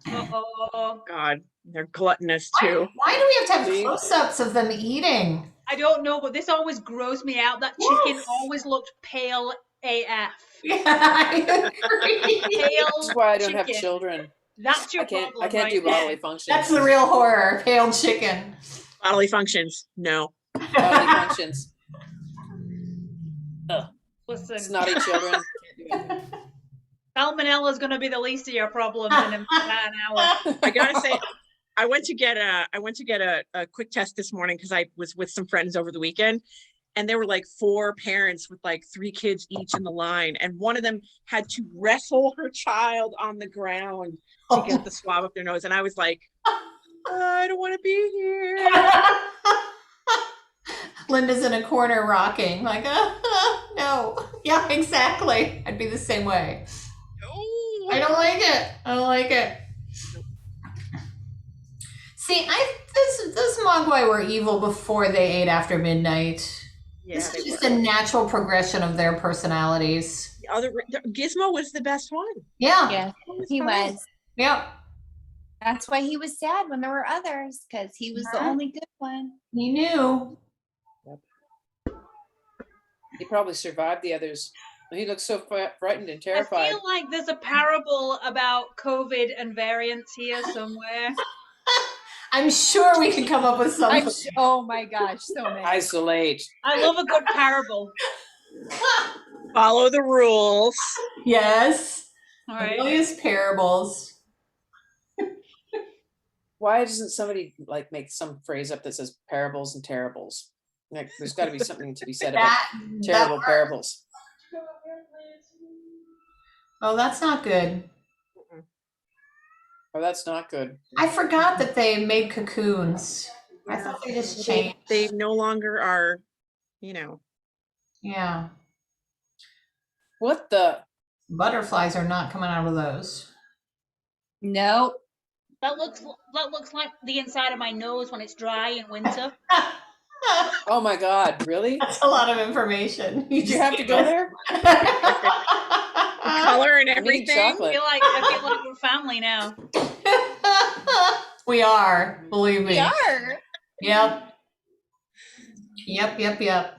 Uh-oh. God, they're gluttonous too. Why do we have to have See? close-ups of them eating? I don't know, but this always grossed me out. That chicken Yes. always looked pale AF. Yeah, I agree. Pale That's why I don't have chicken. children. That's your I can't problem right do bodily there. functions. That's the real horror. Pale chicken. Bodily functions, no. Bodily functions. Listen, Snotty children. Can't do anything. salmonella is going to be the least of your problems in about an hour. I gotta say, I went to get a quick test this morning because I was with some friends over the weekend, and there were like 4 parents with like 3 kids each in the line, and one of them had to wrestle her child on the ground to get the swab up their nose, and I was like, I don't want to be here. Linda's in a corner rocking, like, no. Yeah, exactly. I'd be the same way. Oh. I don't like it. I don't like it. See, this mogwai were evil before they ate after midnight. Yeah, This they is just were. a natural progression of their personalities. Gizmo was the best one. Yeah. Yeah, he fine. was. Yeah. That's why he was sad when there were others, because he was the only good one. He knew. He probably survived the others. He looks so frightened and I terrified. feel like there's a parable about COVID and variants here somewhere. I'm sure we can come up with something. Oh my gosh, so many. Isolate. I love a good parable. Follow the rules. Yes. All right. Amelia's parables. Why doesn't somebody like make some phrase up that says parables and terribles? Like, there's got to be something to be said about terrible that parables. Oh, that's not good. Oh, that's not good. I forgot that they made cocoons. I thought they just changed. They no longer are, you know. Yeah. What the? Butterflies are not coming out of those. Nope. That looks like the inside of my nose when it's dry in winter. Oh my God! Really? That's a lot of information. Did you have to go there? Color and I'm eating everything. chocolate. I feel like we're family now. We are, believe me. We are. Yep. Yep.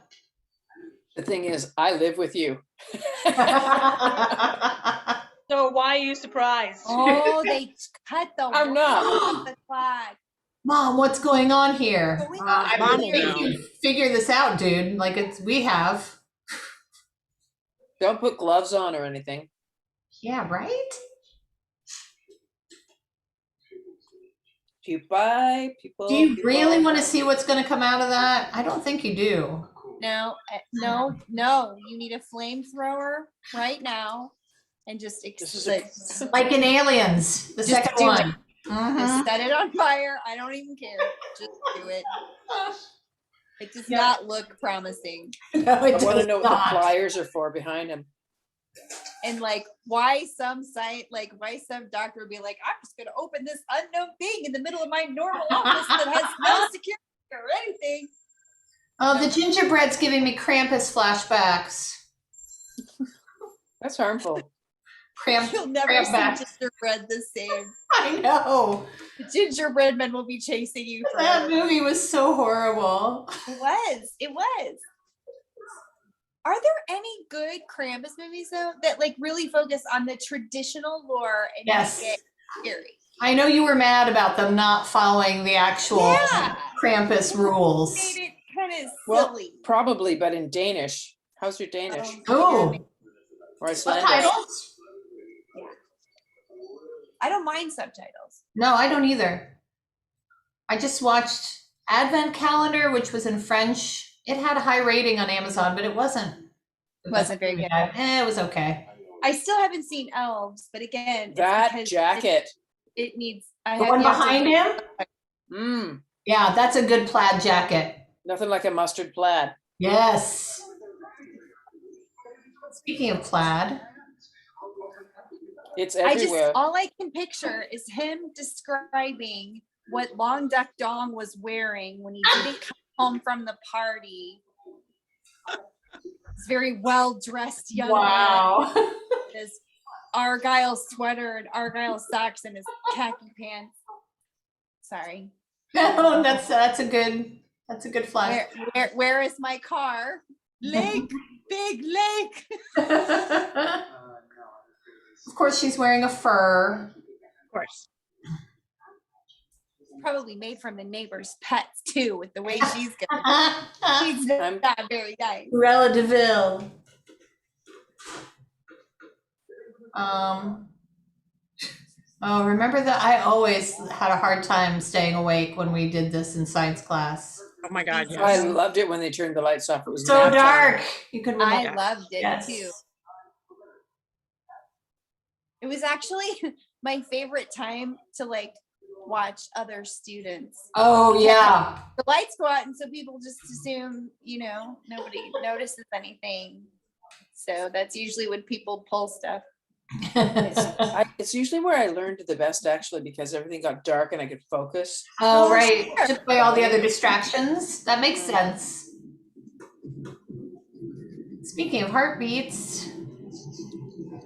The thing is, I live with you. So why are you surprised? Oh, they cut the I'm not. wire off the clock. Mom, what's going on here? Going I on think here? you figure this out, dude. Like we have. Don't put gloves on or anything. Yeah, right? Pupae, people. Do you really want to see what's going to come out of that? I don't think you do. No. You need a flamethrower right now, and just This is a- Like in Aliens, the Just second do one. it. Mhm. Just set it on fire. I don't even care. Just do it. It does Yeah. not look promising. No, I it want to does know what the not. pliers are for behind him. And like, why some doctor would be like, I'm just gonna open this unknown thing in the middle of my normal office that has no security or anything. Oh, the gingerbread's giving me Krampus flashbacks. That's harmful. You'll never Krampus. see gingerbread the same. I know. The gingerbread men will be chasing you That forever. movie was so horrible. It was. Are there any good Krampus movies though that like really focus on the traditional lore and Yes. make it scary? I know you were mad about them not following the actual Yeah. Krampus rules. Made it kind of Well, silly. probably, but in Danish. How's your Danish? Oh, Or Icelandic? subtitles? I don't mind subtitles. No, I don't either. I just watched Advent Calendar, which was in French. It had a high rating on Amazon, but it wasn't. the best Wasn't very movie good. It was okay. I still haven't seen Elves, but again, it's That because jacket. it needs. The one behind him? Mmm. Yeah, that's a good plaid jacket. Nothing like a mustard plaid. Yes. Speaking of plaid, It's I just everywhere. all I can picture is him describing what Long Duck Dong was wearing when he didn't come home from the party. This very well dressed young man wow. with his Argyle sweater and Argyle socks and his khaki pants. Sorry. No, that's a good flash. Where is my car? Lake, big lake. Of course, she's wearing a fur. Of course. Probably made from the neighbor's pets too, with the way she's going. She's I'm- not very nice. Cruella de Vil. Oh, remember that? I always had a hard time staying awake when we did this in science class. Oh my God, I yes. loved it when they turned the lights off. It was So nap time. dark. You could I remember. loved it Yes. too. It was actually my favorite time to like watch other students. Oh yeah. The lights go out, and so people just assume, nobody notices anything. So that's usually when people pull stuff. It's usually where I learned the best, actually, because everything got dark and I could focus. Oh right. Took away all the other distractions. That makes sense. Speaking of heartbeats,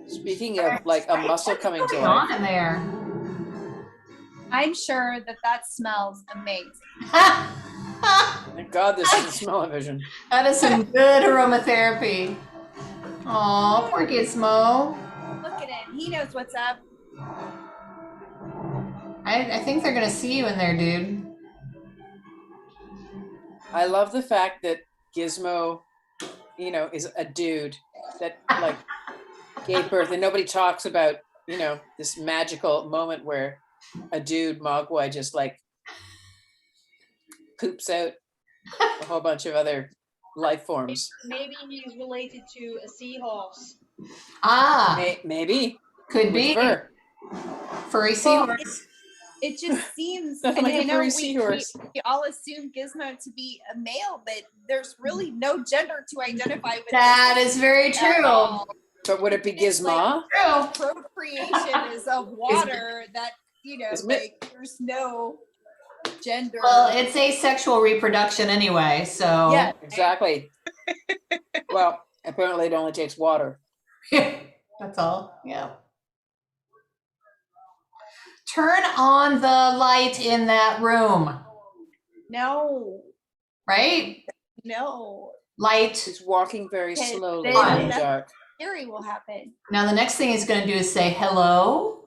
Speaking of like a muscle coming to what's going life. on in there? I'm sure that smells amazing. Thank God this isn't smell-o-vision. That is some good aromatherapy. Aw, poor Gizmo. Look at him. He knows what's up. I think they're gonna see you in there, dude. I love the fact that Gizmo, is a dude that like gave birth, and nobody talks about, this magical moment where a dude Mogwai just like poops out a whole bunch of other life forms. Maybe he's related to a seahorse. Ah, Maybe could with be fur. furry seahorse. It just seems, Nothing and like I a know furry we seahorse. all assume Gizmo to be a male, but there's really no gender to identify with. That is very at true. all. But would it be Gizma? True. Procreation is of water that, Isn't it? like there's no gender. Well, it's asexual reproduction anyway, so Yeah. Exactly. Well, apparently it only takes water. that's all. Yeah. Turn on the light in that room, No, right? no. He's Light. walking very Okay, slowly then in the that's- dark. Scary will happen. Now the next thing he's gonna do is say hello.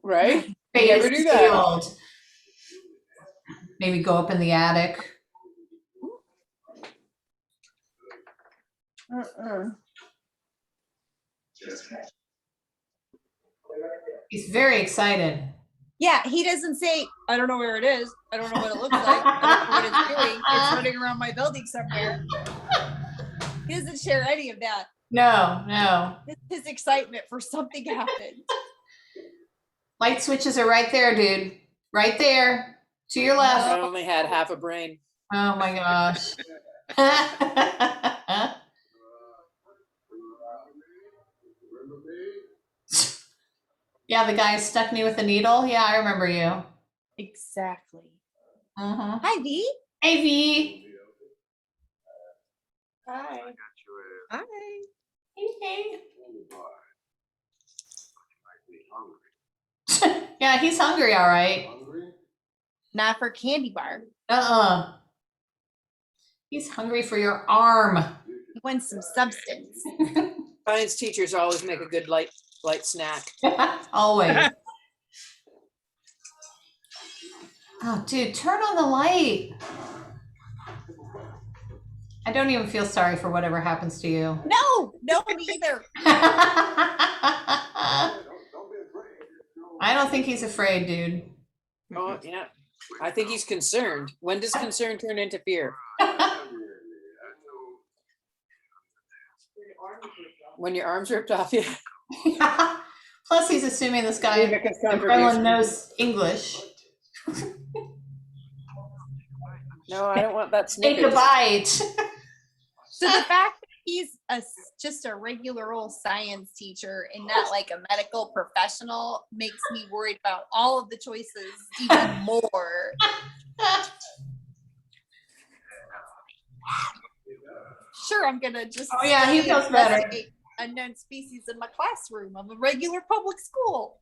Right? Fate never is do that. sealed. Maybe go up in the attic. He's very excited. Yeah, he doesn't say, I don't know where it is. I don't know what it looks like. I don't know what it's doing. It's running around my building somewhere. He doesn't share any of that. No. His excitement for something happened. Light switches are right there, dude. Right there. To your I left. only had half a brain. Oh my gosh. Yeah, the guy stuck me with a needle. Yeah, I remember you. Exactly. Mm-hmm. Hi, V. Hey, V. Hi. Hi. Hey. Yeah, he's hungry, all right. Not for candy bar. Uh-uh. He's hungry for your arm. He wants some substance. Science teachers always make a good light snack. Always. Oh, dude, turn on the light. I don't even feel sorry for whatever happens to you. No, me either. I don't think he's afraid, dude. Oh yeah, I think he's concerned. When does concern turn into fear? When your arm's ripped off you. Plus, he's assuming this guy, Make a the gremlin, contribution. knows English. No, I don't want that Take a snippet. bite. So the fact that he's just a regular old science teacher and not like a medical professional makes me worried about all of the choices even more. Sure, I'm gonna just Oh, yeah, he feels better. investigate unknown species in my classroom of a regular public school.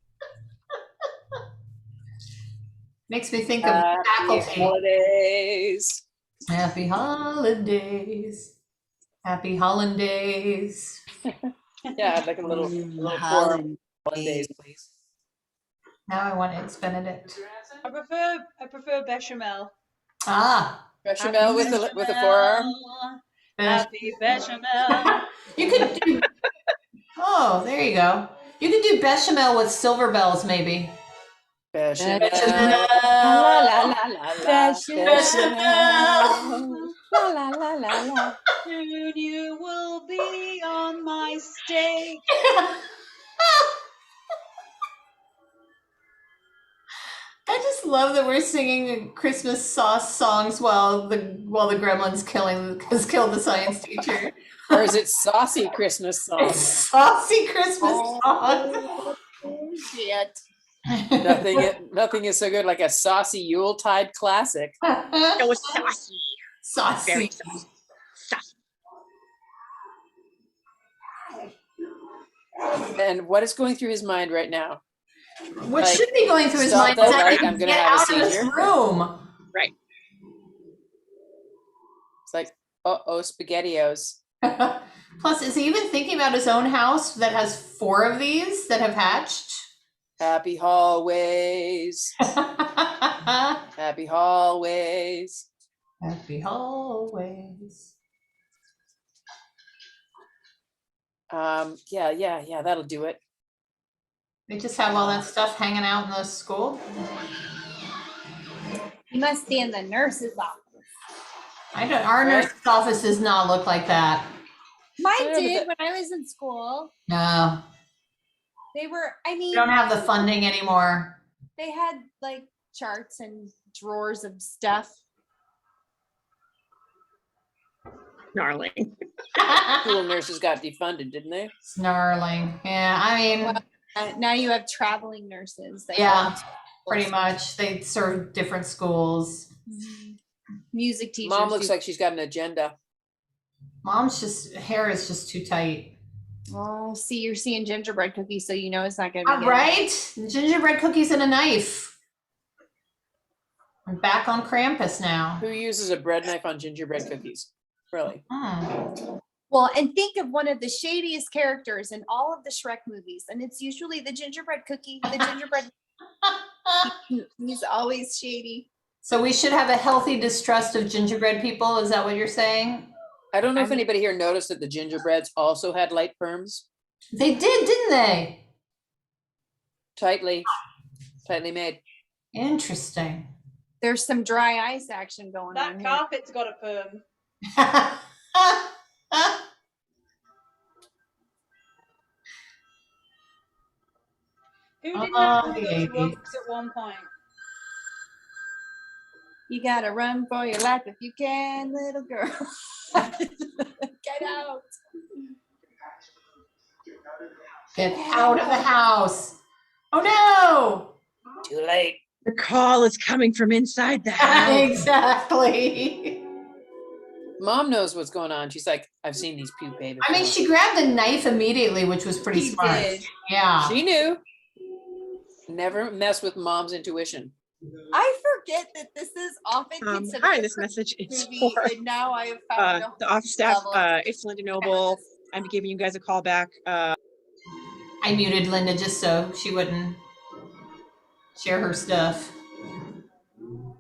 Makes me think of Happy faculty. holidays. Happy holidays. Happy hollandaise. Yeah, I'd like a little forum holidays, please. Now I want eggs Benedict. I prefer bechamel. Ah, Bechamel with a forearm. Happy bechamel. you could do. Oh, there you go. You could do bechamel with silver bells, maybe. Bechamel. Bechamel. La la la la la. Bechamel. La la la la la. Soon you will be on my steak. I just love that we're singing Christmas sauce songs while the gremlins killed the science teacher. Or is it saucy Christmas songs? Saucy Christmas songs. Oh, shit. Nothing is so good like a saucy Yuletide classic. It was saucy. Saucy. Very saucy. Saucy. And what is going through his mind right now? What Like, should be going through his stop mind that is I light, can I'm gonna get have a out of this seizure. room. Right. It's like, uh-oh, SpaghettiOs. Plus, is he even thinking about his own house that has 4 of these that have hatched? Happy hallways. Happy hallways. Happy hallways. Yeah, that'll do it. They just have all that stuff hanging out in the school. You must be in the nurse's office. Our nurse's office does not look like that. Mine Yeah, but did when I was in school. No, They were, I we mean, don't have the funding anymore. they had like charts and drawers of stuff. Snarling. School nurses got defunded, didn't they? Snarling. Yeah, I mean, Well, now you have traveling nurses. That Yeah, go to pretty schools. much. They serve different schools. Mhm. Music teachers. Mom looks do- like she's got an agenda. Mom's hair is just too tight. Oh, see, you're seeing gingerbread cookies, so you know it's not gonna be good. Right? Gingerbread cookies and a knife. I'm back on Krampus now. Who uses a bread knife on gingerbread cookies? Really? Well, and think of one of the shadiest characters in all of the Shrek movies, and it's usually the gingerbread cookie. The gingerbread. He's always shady. So we should have a healthy distrust of gingerbread people. Is that what you're saying? I don't know I if mean- anybody here noticed that the gingerbreads also had light perms. They did, didn't they? Tightly made. Interesting. There's some dry ice action going That on here. carpet's got a perm. Who didn't have one of the those 80s. rugs at one point? You gotta run for your life if you can, little girl. Get out. Get out of the house. Oh no. Too late. The call is coming from inside the house. Exactly. Mom knows what's going on. She's like, I've seen these puke babies. I mean, she grabbed the knife immediately, which was pretty smart. Did. Yeah. She knew. Never mess with mom's intuition. I forget that this is often considered Hi, a this Christmas message is movie, for and now I have found the office staff. level of- It's Linda Noble. I'm giving you guys a call back. I muted Linda just so she wouldn't share her stuff.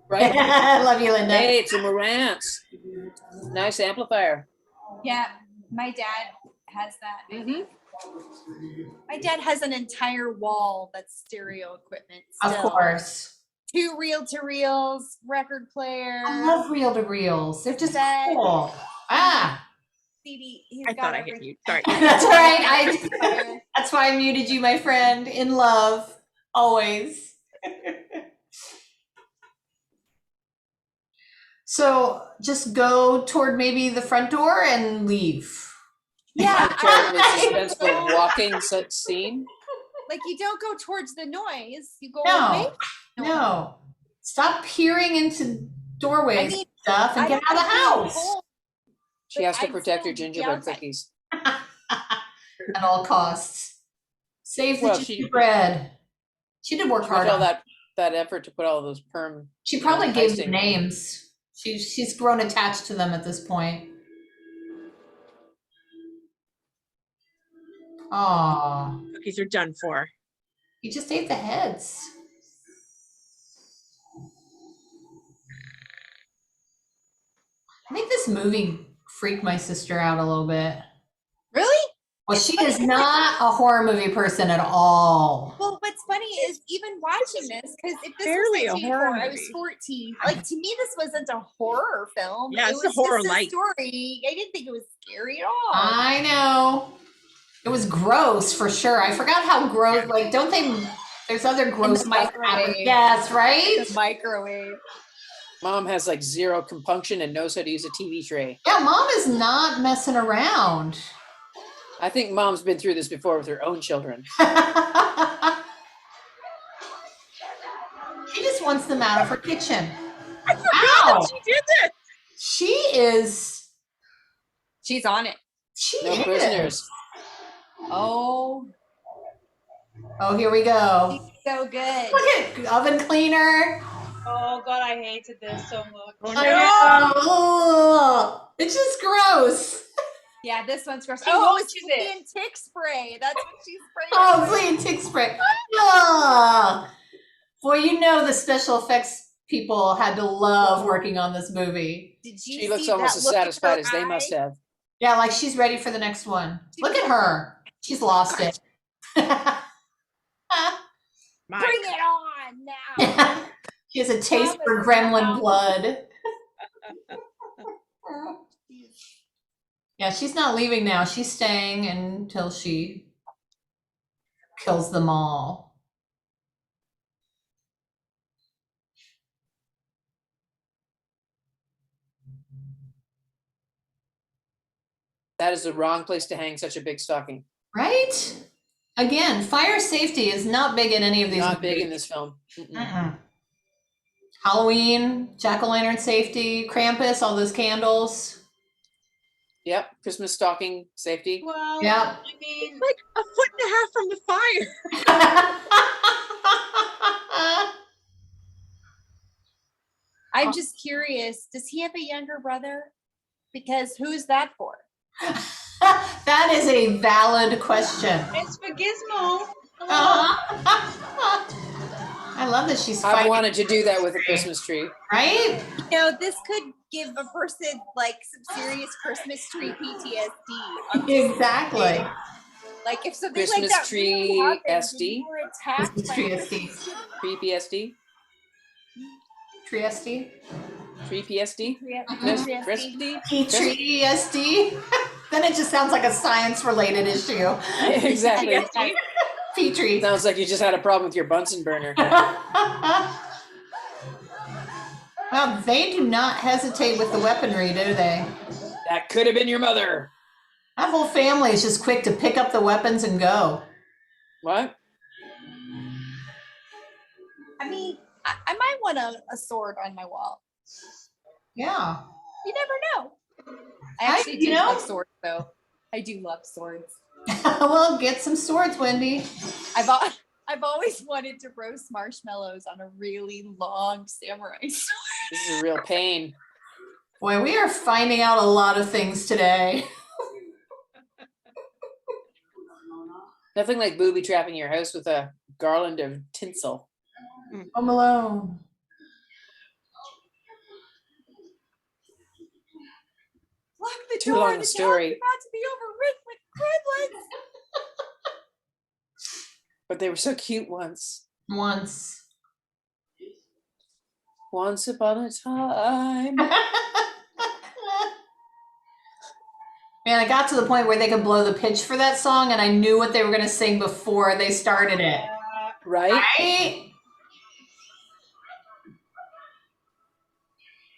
Right? I love you, Linda. Hey, it's a Marantz. Nice amplifier. Yeah, my dad has that. Mm-hmm. My dad has an entire wall that's stereo equipment. Of Still. course. 2 reel-to-reels, record player, I love reel-to-reels. They're just That- cool. Ah, CD. He's I got thought I hit everything. you. Sorry. that's right. That's why I muted you, my friend. In love, always. So just go toward maybe the front door and leave. Yeah, Terribly suspenseful walking scene. like you don't go towards the noise. You go No. away. No. Stop peering into doorways I mean, and stuff and I get don't out of the think house. cold, She but has to I'd protect still her be gingerbread outside. cookies. At all costs. Save the Well, she- gingerbread. She did work She hard put on all that. that effort to put all those perm. She probably gave them icing. names. She's grown attached to them at this point. Aw, Cookies are done for. you just ate the heads. I think this movie freaked my sister out a little bit. Really? Well, she is not a horror movie person at all. Well, what's funny is even watching this, because if this Barely was a horror 1984, I was movie. 14. Like to me, this wasn't a horror film. Yeah, it it's a was horror just a light. story. I didn't think it was scary at all. I know. It was gross for sure. I forgot how gross. Like, don't they? There's other gross mice happen. microwave. Yes, right. The microwave. Mom has like zero compunction and knows how to use a TV tray. Yeah, mom is not messing around. I think mom's been through this before with her own children. She just wants them out of her kitchen. I forgot that she did that. She is. She's on it. She No is. prisoners. Oh, Oh, here we go. she's so good. Look at oven cleaner. Oh God, I hated this so much. Oh, I no. know. Ugh. It's just gross. Yeah, this one's gross. She Oh, it's watches it. flea and tick spray. That's what she's spraying. Oh, flea and tick spray. Ugh. Boy, you know the special effects people had to love working on this movie. Did you She looks see almost that as look in satisfied her as they must eye? have. Yeah, like she's ready for the next one. Look at her. She's lost it. My Bring it on now. She has a taste for gremlin blood. Yeah, she's not leaving now. She's staying until she kills them all. That is the wrong place to hang such a big stocking. Right? Again, fire safety is not big in any of these Not big in movies. this film. Mm-mm. Mm-mm. Halloween, jack-o'-lantern safety, Krampus, all those candles. Yep, Christmas stocking safety. Well, Yeah. I mean, like a foot and a half from the fire. I'm just curious. Does he have a younger brother? Because who's that for? That is a valid question. it's for Gizmo. Hello. I love that she's I fighting, wanted to do that with a Christmas tree. right? You know, this could give a person like some serious Christmas tree PTSD. I'm just Exactly. saying. Like if something Christmas like that tree really happened and SD? you were attacked Christmas by tree a SD. Christmas tree, Pre-PSD? Tree Pre-PSD? Christmas tree Christmas? Tree SD. Then it just sounds like a science-related issue. Exactly. Petrie. Sounds like you just had a problem with your Bunsen burner. Well, they do not hesitate with the weaponry, do they? That could have been your mother. That whole family is just quick to pick up the weapons and go. What? I mean, I might want a sword on my wall. Yeah. You never know. I actually do love swords, though. I do love swords. Well, get some swords, Wendy. I've always wanted to roast marshmallows on a really long samurai sword. This is a real pain. Boy, we are finding out a lot of things today. Nothing like booby trapping your house with a garland of tinsel. Home Alone. Lock the Too door. long The a town's story. about to be overrun with gremlins. But they were so cute once. Once. Once upon a time. Man, I got to the point where they could blow the pitch for that song, and I knew what they were going to sing before they started it. Right? Right?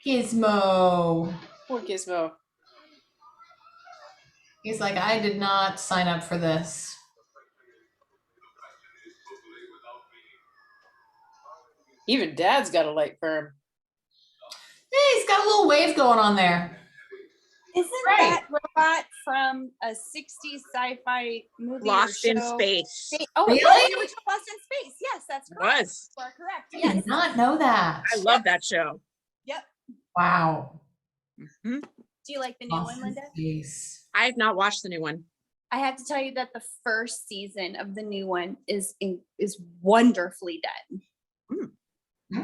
Gizmo. Poor Gizmo. He's like, I did not sign up for this. Even Dad's got a light perm. Hey, he's got a little wave going on there. Isn't that robot from a 60s sci-fi movie? Lost in Space. Oh, Really? yes, the original Lost in Space. Yes, that's It correct. was. You are correct. I Yes. did not know that. I love that show. Yep. Wow. Mhm. Do you like the new one, Linda? Yes. I have not watched the new one. I have to tell you that the first season of the new one is wonderfully done.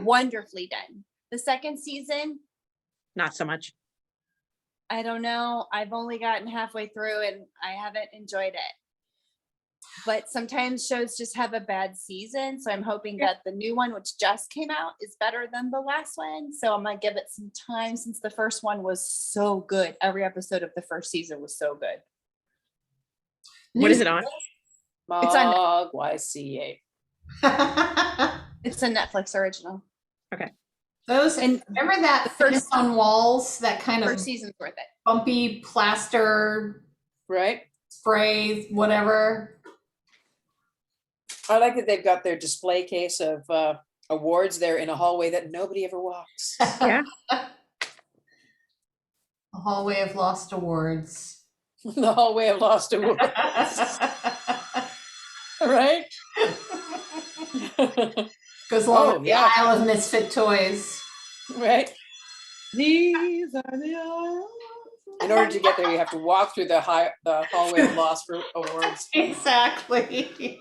Wonderfully done. The second season, Not so much. I don't know. I've only gotten halfway through and I haven't enjoyed it. But sometimes shows just have a bad season. So I'm hoping that the new one, which just came out, is better than the last one. So I'm going to give it some time since the first one was so good. Every episode of the first season was so good. What is it on? It's on- YCA. It's a Netflix original. Those, And remember that the first- finish on walls, that kind of First season's worth it. bumpy plaster Right? spray, whatever. I like that they've got their display case of awards there in a hallway that nobody ever walks. Yeah. A hallway of lost awards. The hallway of lost awards. Right? Goes along Oh, with the yeah. aisle of misfit toys. Right? These are the hours. In order to get there, you have to walk through the hallway of lost awards. Exactly.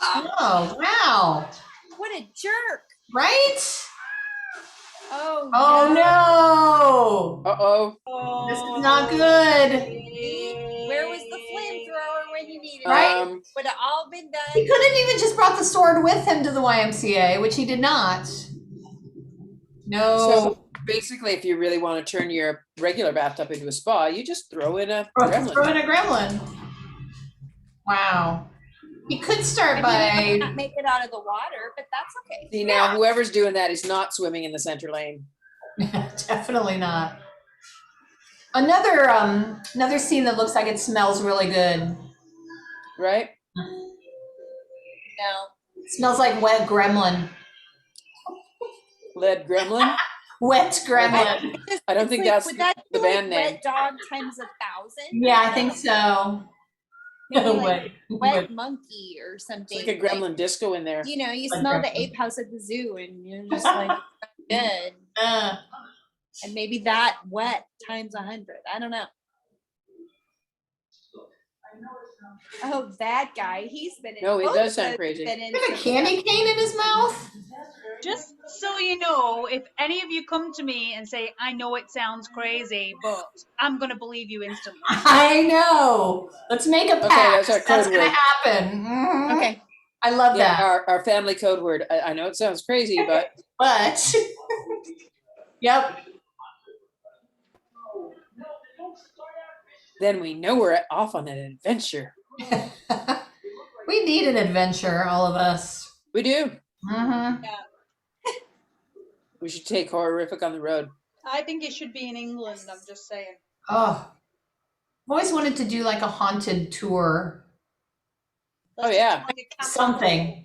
Oh, wow. What a jerk. Right? Oh, Oh, no. Uh-oh. This is not good. Where was the flamethrower when you needed Right? it? Would have all been He done. could have even just brought the sword with him to the YMCA, which he did not. No. So basically, if you really want to turn your regular bathtub into a spa, you just throw in a gremlin. Throw in a gremlin. Wow. He could start I mean, by. not make it out of the water, but that's okay. See, now whoever's doing that is not swimming in the center lane. Definitely not. Another scene that looks like it smells really good. Right? No. It smells like wet gremlin. Lead gremlin. Wet gremlin. I don't think that's would that the be band like name. Wet dog times 1,000? Yeah, I think so. Maybe like Wet. wet monkey or something. It's like a gremlin disco in there. You know, you Like smell the gremlin. ape house at the zoo and you're just like, good. Uh, And maybe that wet times 100. I don't know. Oh, that guy. He's been in. No, it both does of sound those crazy. been in he has a some candy stuff. cane in his mouth. Just so you know, if any of you come to me and say, I know it sounds crazy, but I'm going to believe you instantly. I know. Let's make a pact. that's our code gonna word. happen. Mhm. Okay. I love Yeah, that. our family code word. I know it sounds crazy, but But yep. then we know we're off on an adventure. We need an adventure, all of us. We do. Mm-hmm. We should take Horrorific on the road. I think it should be in England. I'm just saying. Oh, I've always wanted to do like a haunted tour, Let's Oh, yeah. just like a castle. something.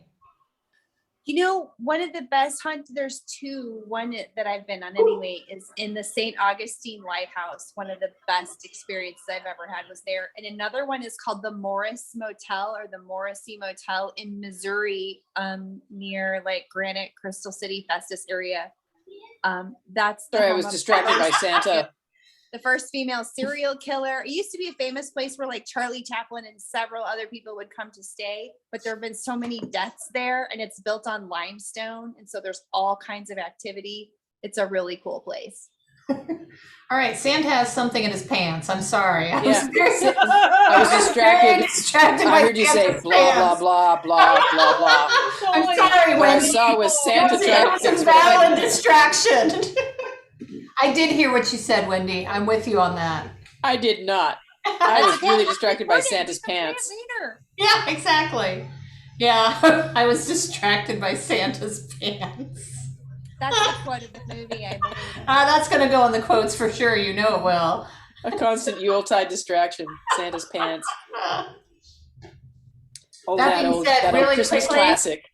You know, one of the best there's two. One that I've been on anyway is in the St. Augustine Lighthouse. One of the best experiences I've ever had was there. And another one is called the Morris Motel or the Morrissey Motel in Missouri, near like Granite, Crystal City, Festus area. That's the Sorry, I home was of distracted by Santa. the first female serial killer. It used to be a famous place where like Charlie Chaplin and several other people would come to stay, but there have been so many deaths there and it's built on limestone. And so there's all kinds of activity. It's a really cool place. All right, Santa has something in his pants. I'm sorry. I Yeah. very, I was very distracted. distracted I by heard you say Santa's blah, blah, pants. blah, blah, blah, blah. I'm sorry, What I Wendy. saw was Santa It trying to was a fix what I valid did. distraction. I did hear what you said, Wendy. I'm with you on that. I did not. I was really distracted by Santa's pants. Later. Yeah, exactly. Yeah, I was distracted by Santa's pants. That's the quote of the movie, I believe. That's going to go in the quotes for sure. You know it will. A constant Yuletide distraction. Santa's pants. Oh, That being said, that old really Christmas quickly, classic.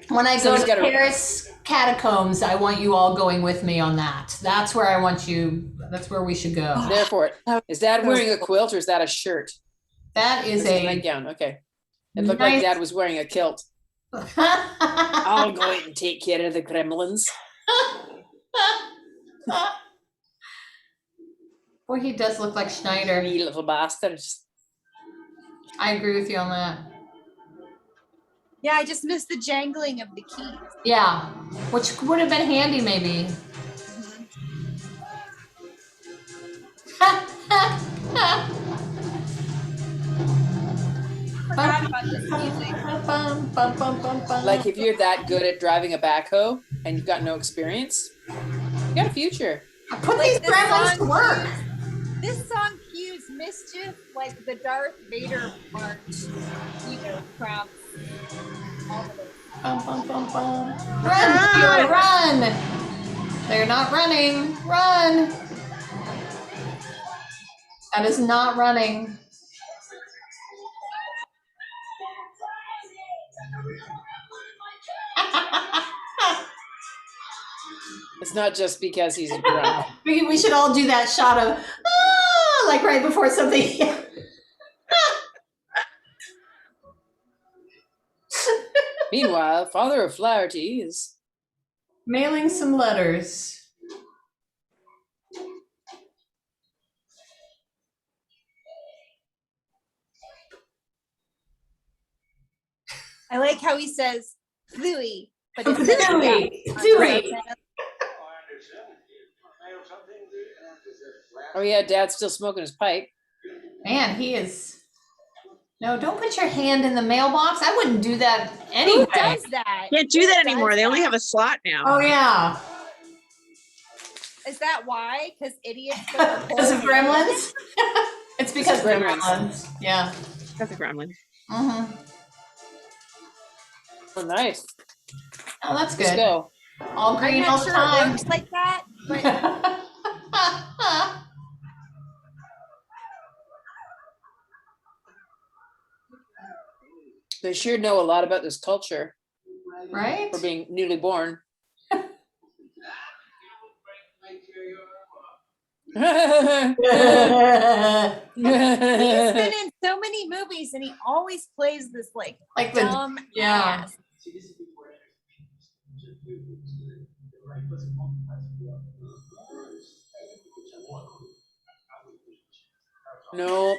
When I go Somebody's to gotta- Paris catacombs, I want you all going with me on that. That's where I want you. That's where we should go. There for it. Is Dad wearing a quilt or is that a shirt? That is It's a a nightgown. Okay. It looked like nice- Dad was wearing a kilt. I'll go out and take care of the gremlins. Boy, he does look like Schneider. You little bastards. I agree with you on that. Yeah, I just missed the jangling of the keys. Yeah, which would have been handy maybe. Forgot about this music. Like if you're that good at driving a backhoe and you've got no experience, you got a future. Put these this gremlins to song work. This song cues mischief, like the Darth Vader march, Krampus, all of it. Run, Theo, run! They're not running. Run! That is not running. It's not just because he's drunk. We should all do that shot of like right before something. Meanwhile, Father of Flaherty is Mailing some letters. I like how he says Bluey, but it says Bluey, yeah. Bluey. oh yeah, Dad's still smoking his pipe. Man, he is. No, don't put your hand in the mailbox. I wouldn't do that anyway. Who does that? Can't do that Who anymore. does They only that? have a slot now. Oh yeah, Is that why? Because idiots. put their because of whole hand in it? gremlins. It's because of Gremlins. gremlins. Yeah. That's a gremlin. Mm-hmm. Oh, nice. Oh, that's Let's good. go. All I'm green all not the sure it time. works like that, but They sure know a lot about this culture Right? for being newly born. he's been in so many movies and he always plays this like Like the dumb yeah. ass. No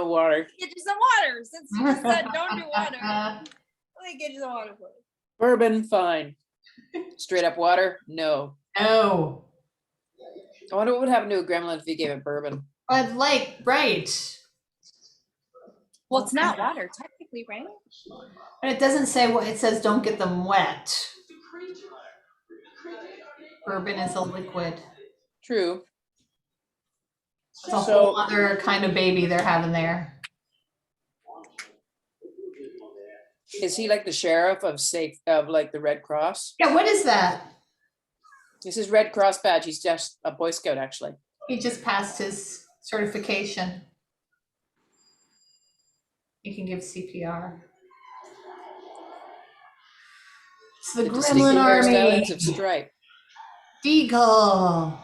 water. Get you some water since you just said don't do water. Let me get you some water for you. Bourbon, fine. Straight up water, no. Oh, I wonder what would happen to a gremlin if you gave it bourbon. but like right. Well, it's not water technically, right? But it doesn't say what it says. Don't get them wet. Bourbon is a liquid. True. It's a whole other kind of baby they're having there. Is he like the sheriff of like the Red Cross? Yeah, what is that? This is Red Cross badge. He's just a Boy Scout, actually. He just passed his certification. You can give CPR. It's the Distinctive Gremlin Army. hairstylings of Stripe. Deagle.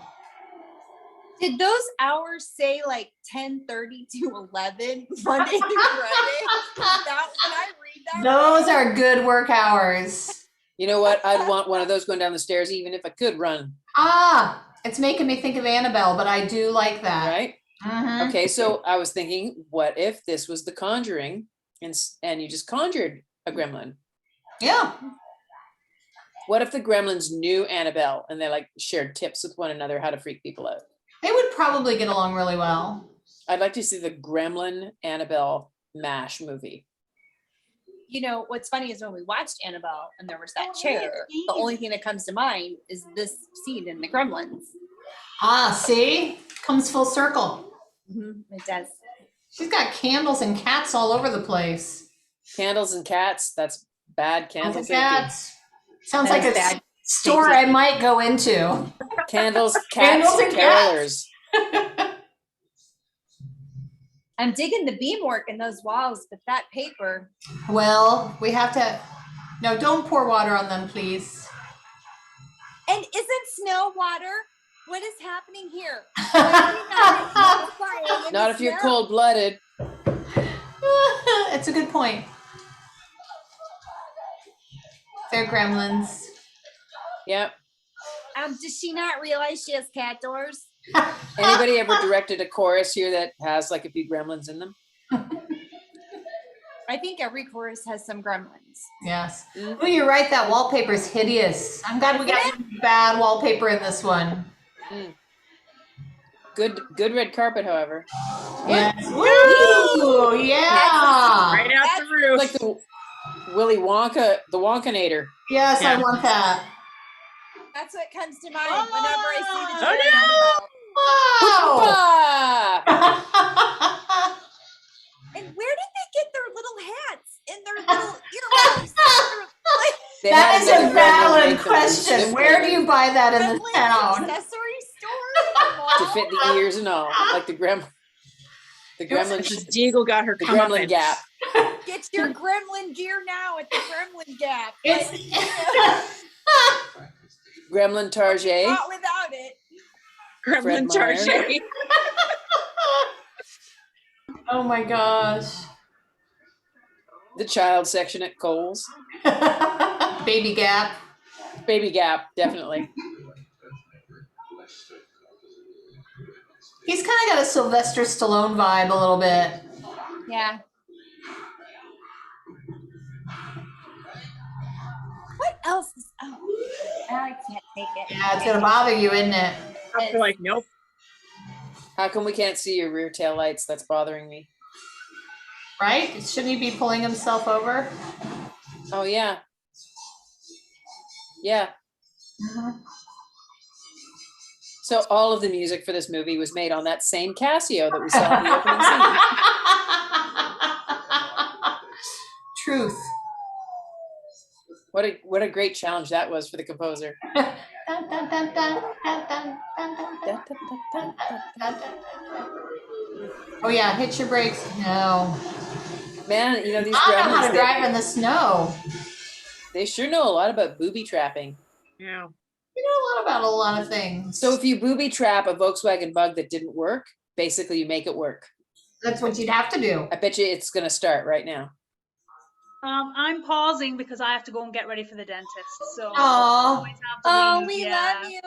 Did those hours say like 10:30 to 11 Monday through Friday? Did I read that? Those are good work hours. You know what? I'd want one of those going down the stairs, even if I could run. It's making me think of Annabelle, but I do like that. Right? Mhm. Okay, so I was thinking, what if this was The Conjuring, and you just conjured a gremlin? Yeah. What if the gremlins knew Annabelle and they like shared tips with one another how to freak people out? They would probably get along really well. I'd like to see the Gremlin Annabelle MASH movie. You know, what's funny is when we watched Annabelle and there was that chair, the only thing that comes to mind is this scene in the Gremlins. See? Comes full circle. It does. She's got candles and cats all over the place. Candles and cats, that's bad candle Candles and thinking. cats. Sounds That like is a bad store I might go into. Candles, Candles cats, and carolers. I'm digging the beamwork in those walls, but that paper. Well, we have to. No, don't pour water on them, please. And isn't snow water? What is happening here? Not if you're cold-blooded. It's a good point. They're gremlins. Yep. Does she not realize she has cat doors? Anybody ever directed a chorus here that has like a few gremlins in them? I think every chorus has some gremlins. Yes. Oh, you're right. That wallpaper is hideous. I'm glad we got some bad wallpaper in this one. Good red carpet, however. Yes. Woo! Yeah. Right out the roof. Like the Willy Wonka, the Wonkanator. Yes, I Yeah. want that. That's what comes to mind whenever I see the Oh, cherry no! Annabelle. Wow. Ah! And where did they get their little hats and their little earmuffs? They That had is another a gremlin valid make them question. specifically Where do you buy that in the Gremlin town? accessory store? to fit the ears and all, like the gremlin Mrs. Deagle got her the comeuppance. gremlin gap. Get your gremlin gear now at the Gremlin Gap. It's Gremlin Target. Not without it. Gremlin Fred Meyer. Target. oh my gosh. The child section at Kohl's. Baby Gap. Baby Gap, definitely. He's kind of got a Sylvester Stallone vibe a little bit. Yeah. What else is I can't take it. Yeah, it's gonna bother you, isn't it? I feel like, nope. How come we can't see your rear tail lights? That's bothering me. Right? Shouldn't he be pulling himself over? Oh yeah. Yeah. So all of the music for this movie was made on that same Casio that we saw in the opening scene. Truth. What a great challenge that was for the composer. Dun, dun, dun, dun, dun, dun, dun, dun, dun, dun. Oh yeah, hit your brakes. No. Man, you know these I don't know how gremlins, to drive in the snow. they sure know a lot about booby trapping. Yeah. You know a lot about a lot of things. So if you booby trap a Volkswagen Bug that didn't work, basically you make it work. That's what you'd have to do. I bet you it's gonna start right now. I'm pausing because I have to go and get ready for the dentist. So Aw. always have to Oh, leave, we yeah. love you.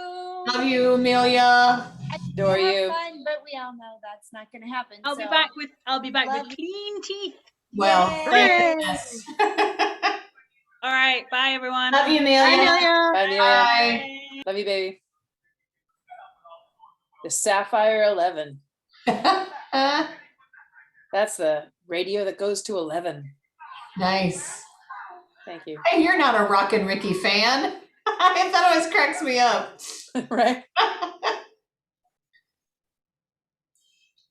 Love you, Amelia. Adore Have you. fun, but we all know that's not going to happen. I'll be so- back with Love you. clean teeth. Well, Yay. thank goodness. All right, bye everyone. Love you, Amelia. Bye, Amelia. Bye. Love you, baby. The Sapphire 11. That's the radio that goes to 11. Nice. Thank you. Hey, you're not a Rockin' Ricky fan. That always cracks me up. Right?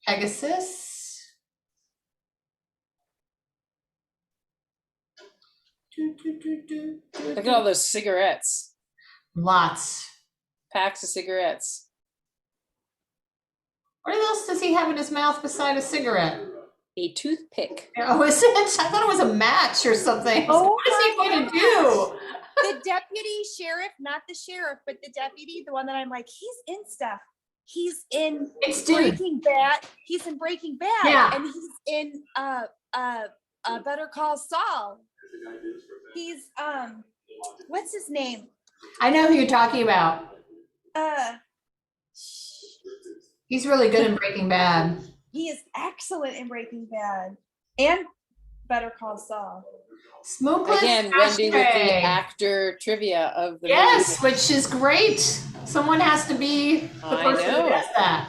Pegasus. Look at all those cigarettes. Lots. packs of cigarettes. What else does he have in his mouth beside a cigarette? A toothpick. Oh, is it? I thought it was a match or something. Oh What is he my going to do? The deputy sheriff, not the sheriff, but the deputy, the one that I'm like, he's in stuff. He's in It's dude. Breaking Bad. He's in Breaking Bad. Yeah. And he's in Better Call Saul. He's what's his name? I know who you're talking about. He's really good in Breaking Bad. He is excellent in Breaking Bad and Better Call Saul. Smokeless Again, Wendy with the ashtray. actor trivia of the Yes, movie. which is great. Someone has to be the I person who know. does that.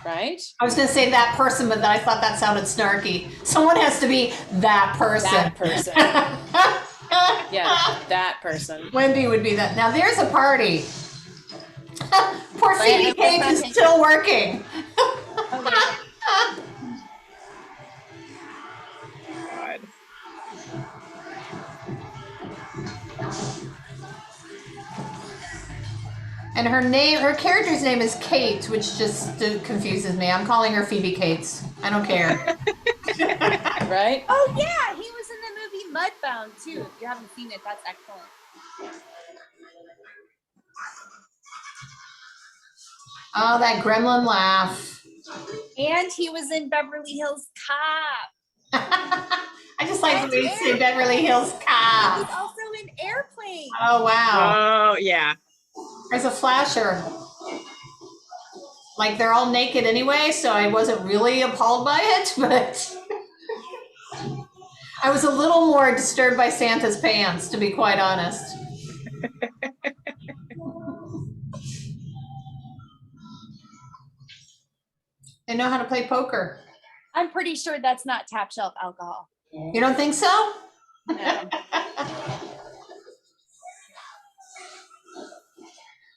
Right? I was going to say that person, but then I thought that sounded snarky. Someone has to be that person. That person. Yeah, that person. Wendy would be that. Now there's a party. Poor Phoebe Right, Cates is still working. Okay. God. And her character's name is Kate, which just confuses me. I'm calling her Phoebe Cates. I don't care. Right? Oh yeah, he was in the movie Mudbound too. If you haven't seen it, that's excellent. Oh, that gremlin laugh. And he was in Beverly Hills Cop. I just like the way you say Beverly Hills Cop. He's also in Airplane. Oh, wow. Oh yeah. There's a flasher. Like they're all naked anyway, so I wasn't really appalled by it, but I was a little more disturbed by Santa's pants, to be quite honest. They know how to play poker. I'm pretty sure that's not top shelf alcohol. You don't think so? No.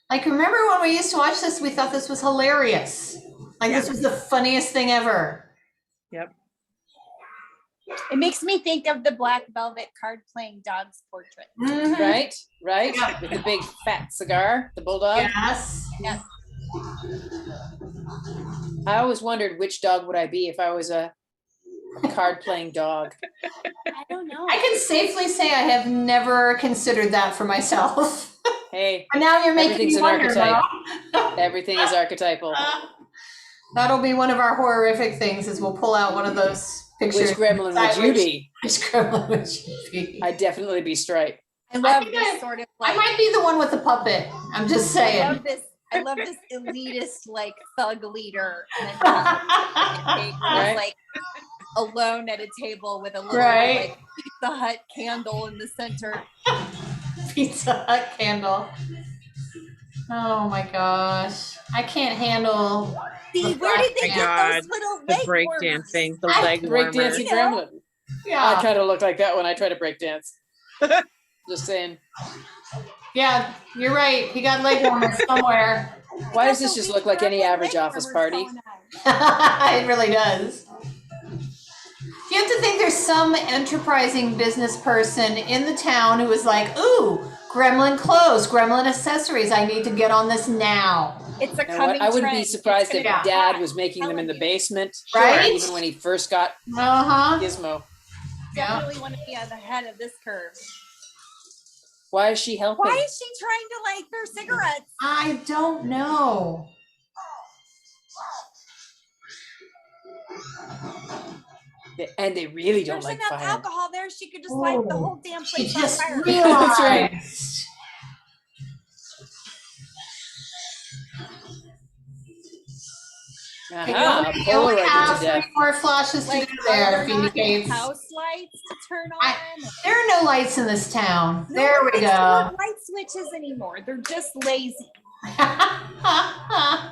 Like, remember when we used to watch this, we thought this was hilarious. Like, this was the funniest thing ever. Yep. It makes me think of the black velvet card playing dog's portrait. Mhm. Right? Right? Yeah. With the big fat cigar, the bulldog. Yes. Yes. I always wondered which dog would I be if I was a card playing dog. I don't know. I can safely say I have never considered that for myself. Hey, And now you're making Everything's me an wonder, archetype. Mo. everything is archetypal. That'll be one of our horrific things is we'll pull out one of those pictures. Which gremlin would you be? Which gremlin would you be? I'd definitely be Stripe. I love think this sort of I like might be the one with the puppet. I'm just I saying. love this. I love this elitist like thug leader mentality. Right. Like alone at a table with a little Right. like Pizza Hut candle in the center. Pizza Hut candle. Oh my gosh. I can't handle. See, where did they Oh get God, those little The leg break warmers? dancing, the I leg warmers. Breakdancing You know. gremlin. I Yeah. kind of look like that when I try to break dance. Just saying. Yeah, you're right. He got leg warmers somewhere. Why does That's this a just weak look like any leg average office warmers party? going on. It really does. You have to think there's some enterprising business person in the town who was like, ooh, gremlin clothes, gremlin accessories. I need to get on this now. It's a You know coming what? I wouldn't trend. be surprised It's if gonna be Dad hot. was making them in the basement, Right? even when he first got Uh-huh. Gizmo. Yeah. Definitely want to be at the head of this curve. Why is she helping? Why is she trying to light their cigarettes? I don't know. And they really don't There's like enough fire. alcohol there. She could just light the Oh. whole damn She place on just fire. realized. right. You Aha, only Polaroid have to death. 3 more flashes to Like, do are there, there Phoebe not Cates. house lights to turn on? I- There are no lights in this town. No There one we likes to go. work light switches anymore. They're just lazy. I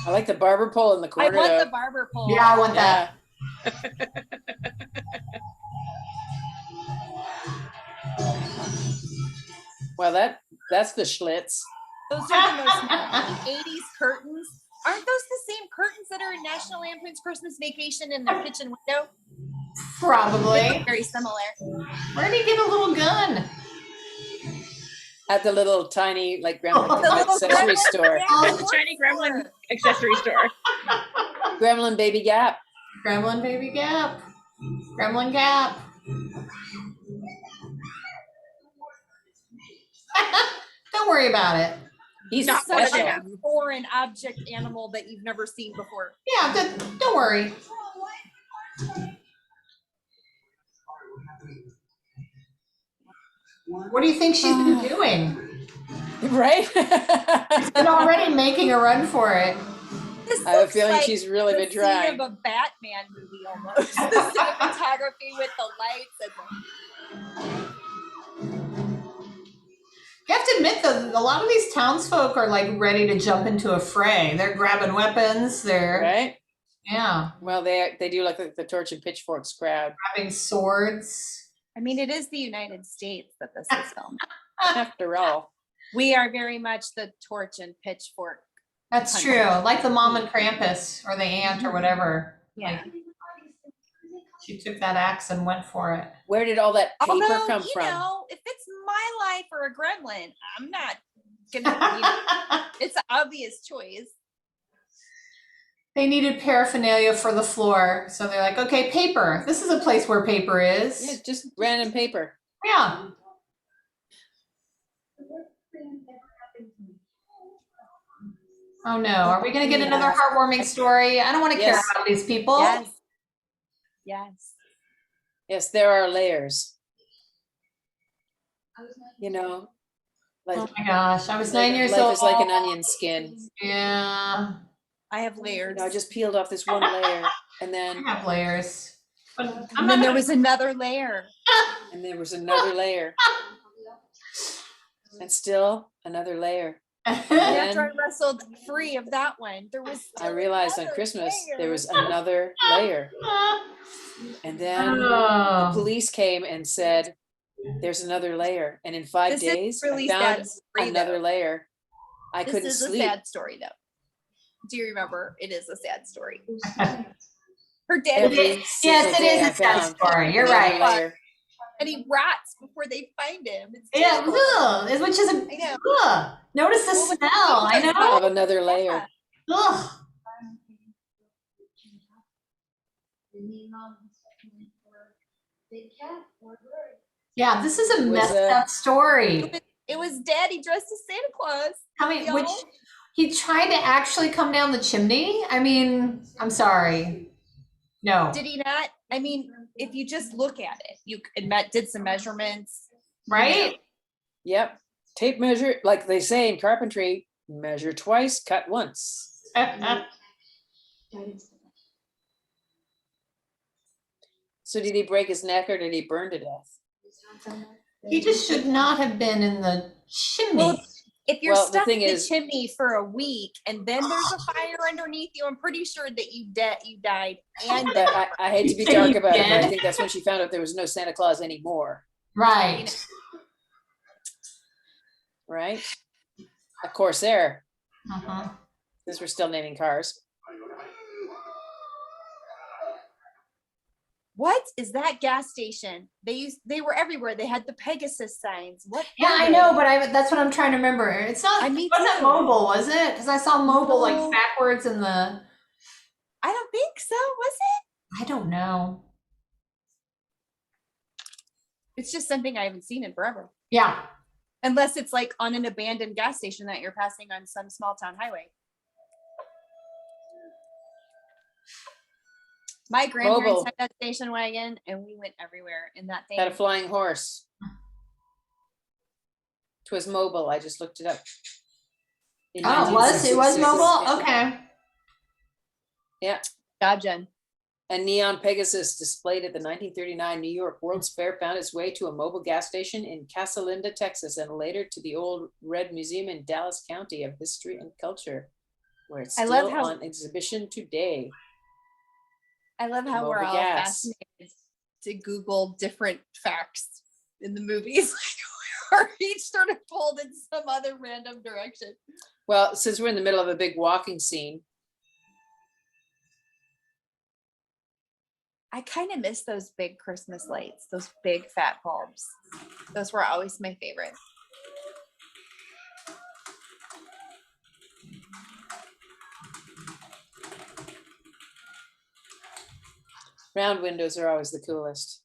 like the barber pole in the I corner want though. the barber pole. Yeah, I want that. Well, that's the Schlitz. Those are the most 80s curtains. Aren't those the same curtains that are in National Lampoon's Christmas Vacation in their kitchen window? They Probably. look very similar. Where did he get a little gun? At the little tiny like gremlin The little accessory gremlin, store. yeah, The tiny gremlin accessory store. Gremlin Baby Gap. Gremlin Baby Gap. Gremlin Gap. Don't worry about it. He's Not such special. a foreign object animal that you've never seen before. Yeah, don't worry. What do you think she's been doing? Right? She's been already making a run for it. This I have a looks feeling like she's really the been scene trying. of a Batman movie almost. The cinematography with the lights and You have to admit though, a lot of these townsfolk are like ready to jump into a fray. They're grabbing weapons. They're Right? yeah, Well, they do like the torch and pitchforks crowd. grabbing swords. I mean, it is the United States that this is filmed. After all. We are very much the torch and pitchfork. That's Country. true. Like the mom and Krampus or the aunt or whatever. Yeah. She took that axe and went for it. Where did all that paper Although, come you from? know, if it's my life or a gremlin, I'm not gonna, you know, it's an obvious choice. They needed paraphernalia for the floor. So they're like, okay, paper. This is a place where paper Yeah, is. just random paper. Yeah. Oh no. Are we going to get another heartwarming story? I don't want to care Yes. about these people. Yes. Yes. Yes, there are layers. You know, like Oh my gosh. I was 9 years life old. is like an onion skin. Yeah. I have You layers. know, I just peeled off this one layer, and I then have layers. But I'm And not then there gonna- was another layer. there was another layer, and still another layer. And Then- after I wrestled free of that one, there was I still realized on another Christmas layer. there was another layer, and then the Oh. police came and said, "There's another layer." And in 5 This is days, really I found sad story, another though. layer. I This couldn't is sleep. a sad story, though. Do you remember? It is a sad story. Her dad Every Yes, single it day is I a sad found story. You're another right. layer. and he rots before they find him. It's Yeah, terrible. ugh, which is a I know. ugh. Notice the Well, smell. I know. Of another layer. Yeah. Ugh. Yeah, this is a Was, messed up story. It was Daddy dressed as Santa Claus. I mean, y'all. which he tried to actually come down the chimney. I mean, I'm sorry. No. Did he not? I mean, if you just look at it, you did some measurements. Right? Yep. Tape measure, like they say in carpentry, measure twice, cut once. So did he break his neck or did he burn to death? He just should not have been in the chimney. Well, if you're Well, the stuck thing in the is- chimney for a week and then there's a fire underneath you, I'm pretty sure that you died. And But I hate to be You say dark you about it, but I did? think that's when she found out there was no Santa Claus anymore, Right. right? A Corsair, Uh-huh. since we're still naming cars. what is that gas station? They were everywhere. They had the Pegasus signs. What? Yeah, are I they? know, but that's what I'm trying to remember. It's not. I It me wasn't too. mobile, was it? Because I saw mobile like No. backwards in the. I don't think so. Was it? I don't know. It's just something I haven't seen in forever. Yeah. Unless it's like on an abandoned gas station that you're passing on some small town highway. My grandparents Mobile. had that station wagon and we went everywhere in that thing. Had a flying horse. 'Twas mobile, I just looked it up. In Oh, it was 1966. mobile. Okay. Yeah, God, Jen. a neon Pegasus displayed at the 1939 New York World's Fair found its way to a mobile gas station in Casalinda, Texas, and later to the Old Red Museum in Dallas County of History and Culture, where it's I still love how- on exhibition today. I love how we're Mobile all gas. fascinated to Google different facts in the movies. We're each sort of pulled in some other random direction. Well, since we're in the middle of a big walking scene, I kind of miss those big Christmas lights, those big fat bulbs. Those were always my favorite. Round windows are always the coolest.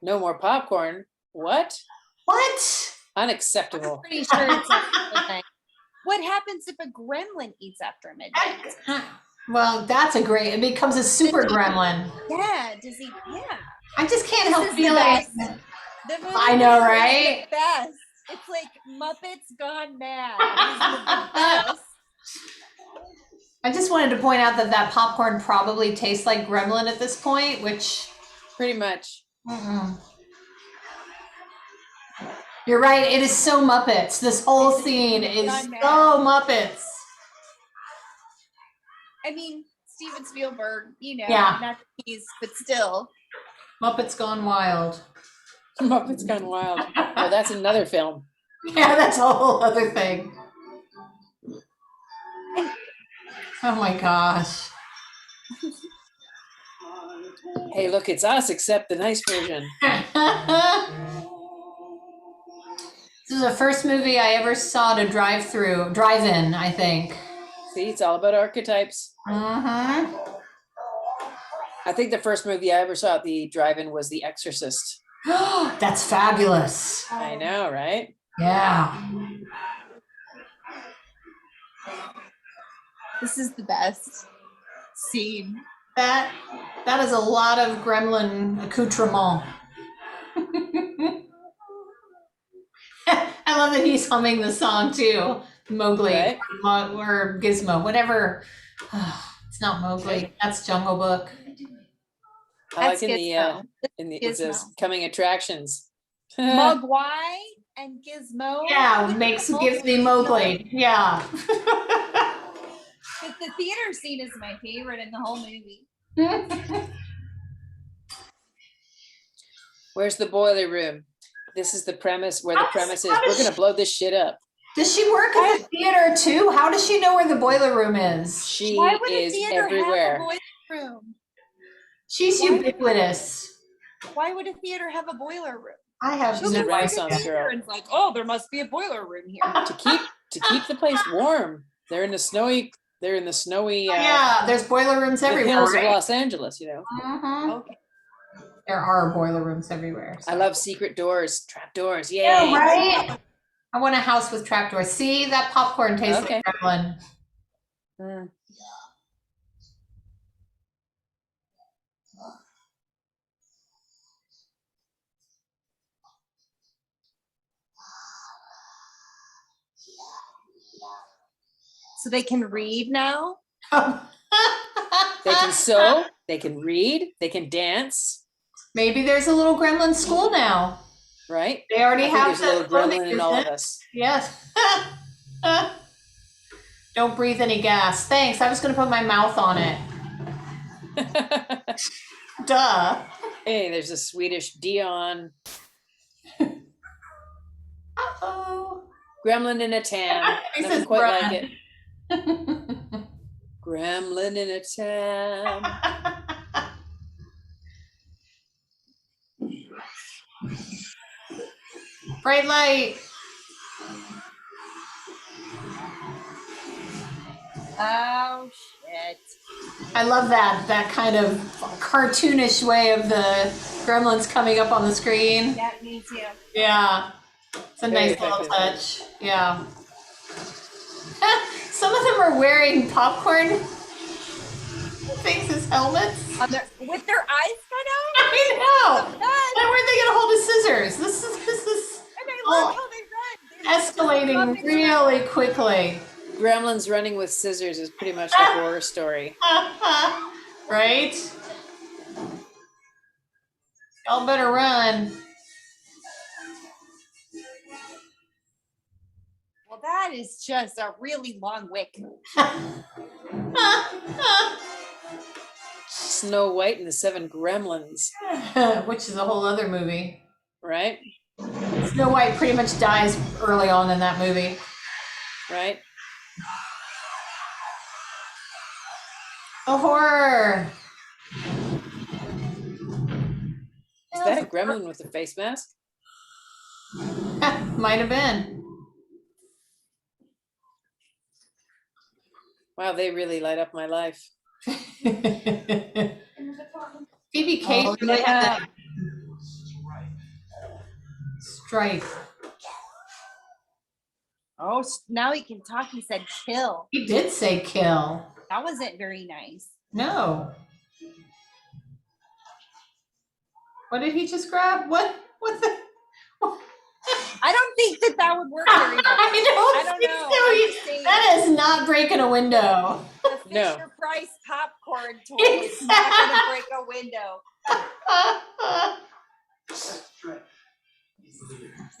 No more popcorn. What? What? I'm Unacceptable. pretty sure it's after midnight. What happens if a gremlin eats after midnight? Well, that's a great. It becomes a super gremlin. Yeah, does he? Yeah. I just can't This help is the feeling. best. The movie I know, is the right? best. It's like Muppets gone mad. It is the best. I just wanted to point out that that popcorn probably tastes like gremlin at this point, which. Pretty much. Mm-mm. You're right. It is so Muppets. This whole scene is Gone mad. so Muppets. I mean, Steven Spielberg, you know, Yeah. not that he's, but still. Muppets Gone Wild. Muppets Gone Wild. Oh, that's another film. Yeah, that's a whole other thing. Oh my gosh. Hey, look, it's us, except the nice version. This is the first movie I ever saw to drive-in, I think. See, it's all about archetypes. Mm-hmm. I think the first movie I ever saw at the drive-in was The Exorcist. That's fabulous. I know, right? Yeah. This is the best scene. That is a lot of gremlin accoutrement. I love that he's humming the song too. Mowgli Right. or Gizmo, whatever. It's not Mowgli. That's Jungle Book. I like That's in Gizmo. it says Gizmo. coming attractions. Mogwai and Gizmo. Yeah, Gizmo. gives me Mowgli. Yeah. But the theater scene is my favorite in the whole movie. Where's the boiler room? This is the premise where the premise is we're gonna blow this shit up. Does she work at the theater too? How does she know where the boiler room is? She Why would a is theater everywhere. have a boiler room? She's ubiquitous. Why would a theater have a boiler room? I have She's a no Renaissance idea. girl. And it's like, oh, there must be a boiler room here. To keep the place warm. They're in the snowy Yeah, there's boiler rooms the everywhere, hills of right? Los Angeles, you know. Mhm. Okay. There are boiler rooms everywhere. I love secret doors, trap doors. Yay. Yeah, right? I want a house with trapdoors. See, that popcorn tastes Okay. like gremlin. Mm. So they can read now? They can sew, they can read, they can dance, Maybe there's a little gremlin school now. right? They already I think have there's a little the clothing gremlin in all of business. us. Yes. Don't breathe any gas. Thanks. I was going to put my mouth on it. Duh. Hey, there's a Swedish Dion. Uh-oh. Gremlin in a tan. He Nothing says quite run. like it. Gremlin in a tan. Bright light. Oh, shit. I love that kind of cartoonish way of the gremlins coming up on the screen. Yeah, me too. Yeah. It's a Very nice little effective. touch. Yeah. Some of them are wearing popcorn things as helmets. With their eyes cut out? I know. God. Why weren't they gonna hold the scissors? This is And I love how they run. escalating really quickly. Gremlins running with scissors is pretty much the horror story. Right? Y'all better run. Well, that is just a really long wick. Snow White and the Seven Gremlins, Which is a whole other movie. right? Snow White pretty much dies early on in that movie. Right? A horror. Is that a gremlin with a face mask? Might have been. Wow, they really light up my life. BBK Oh, really had yeah. that stripe. Oh, now he can talk. He said kill. He did say kill. That wasn't very nice. No. What did he just grab? What the? I don't think that would work very well. I don't think know. so. I'm just saying. That is not breaking a window. The No. Fisher Price popcorn toy is not going to break a window.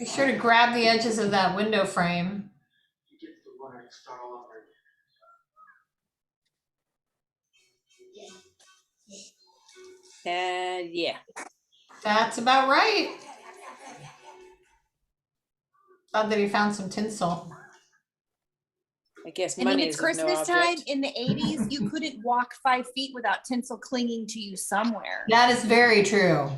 Be sure to grab the edges of that window frame. You get the water and start all over again. And yeah. That's about right. Thought that he found some tinsel. I guess And money in is the of no Christmas time object. in the 80s, you couldn't walk 5 feet without tinsel clinging to you somewhere. That is very true.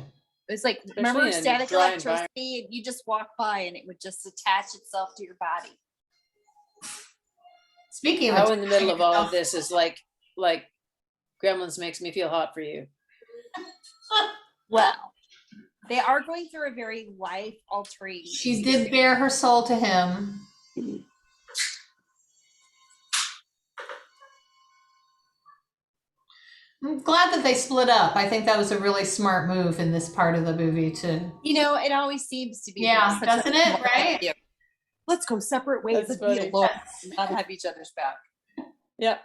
It was like, Especially remember in a static dry electricity? And you just walk by and it would just attach itself to your body. Speaking of How in the middle of all of this is like Gremlins makes me feel hot for you. Well, they are going through a very life-altering. she did bare her soul to him. I'm glad that they split up. I think that was a really smart move in this part of the movie to. You know, it always seems to be. Yeah, such a doesn't it, smart right? idea. Let's go separate ways That's and be funny. alone and not have each other's back. Yep.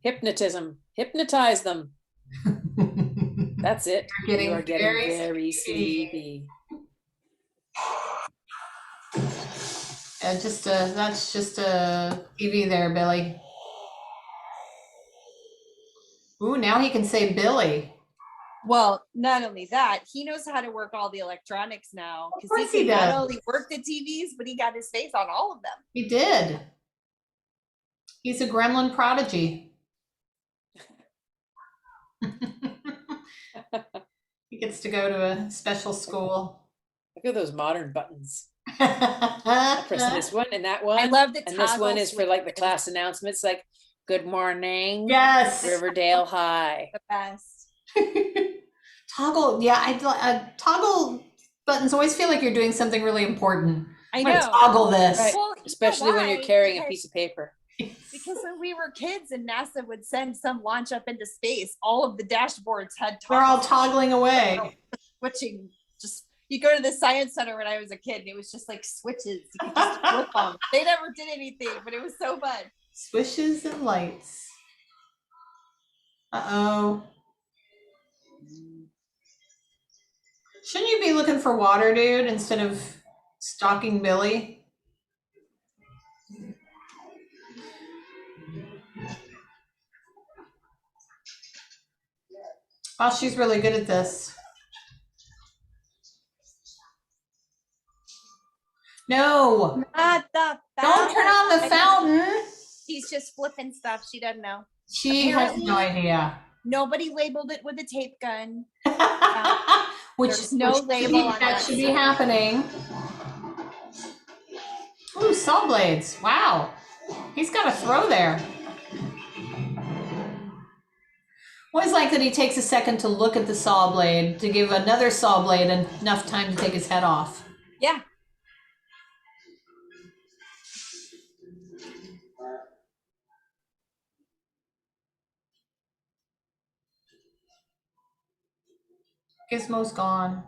Hypnotism. Hypnotize them. That's it. You're getting You are getting very very sleepy. sleepy. And that's just a TV there, Billy. Ooh, now he can say Billy. Well, not only that, he knows how to work all the electronics now. Of Because course he he can not does. only work the TVs, but he got his face on all of them. He did. He's a gremlin prodigy. He gets to go to a special school. Look at those modern buttons. Press this one and that one. I love the And this one is for like the switch. class announcements, like good morning, Yes. Riverdale High. The best. Toggle, yeah, toggle buttons always feel like you're doing something really important. I I'm gonna know. toggle this. Right. Well, you know Especially when you're why? carrying a Because- piece of paper. Because when we were kids and NASA would send some launch up into space, all of the dashboards had We're all toggles. toggling away. Switching. Just you go to the science center when I was a kid, and it was just like switches. You could just flip them. They never did anything, but it was so fun. Swishes and lights. Uh-oh. Shouldn't you be looking for water, dude, instead of stalking Billy? Wow, she's really good at this. No, Not the don't turn on the fountain. He's just flipping stuff. She doesn't know. She has no idea. Nobody labeled it with a tape gun. Which There's no which label on that that. should be happening. Ooh, saw blades. Wow. He's got a throw there. Always like that he takes a second to look at the saw blade to give another saw blade enough time to take his head off. Yeah. Gizmo's gone.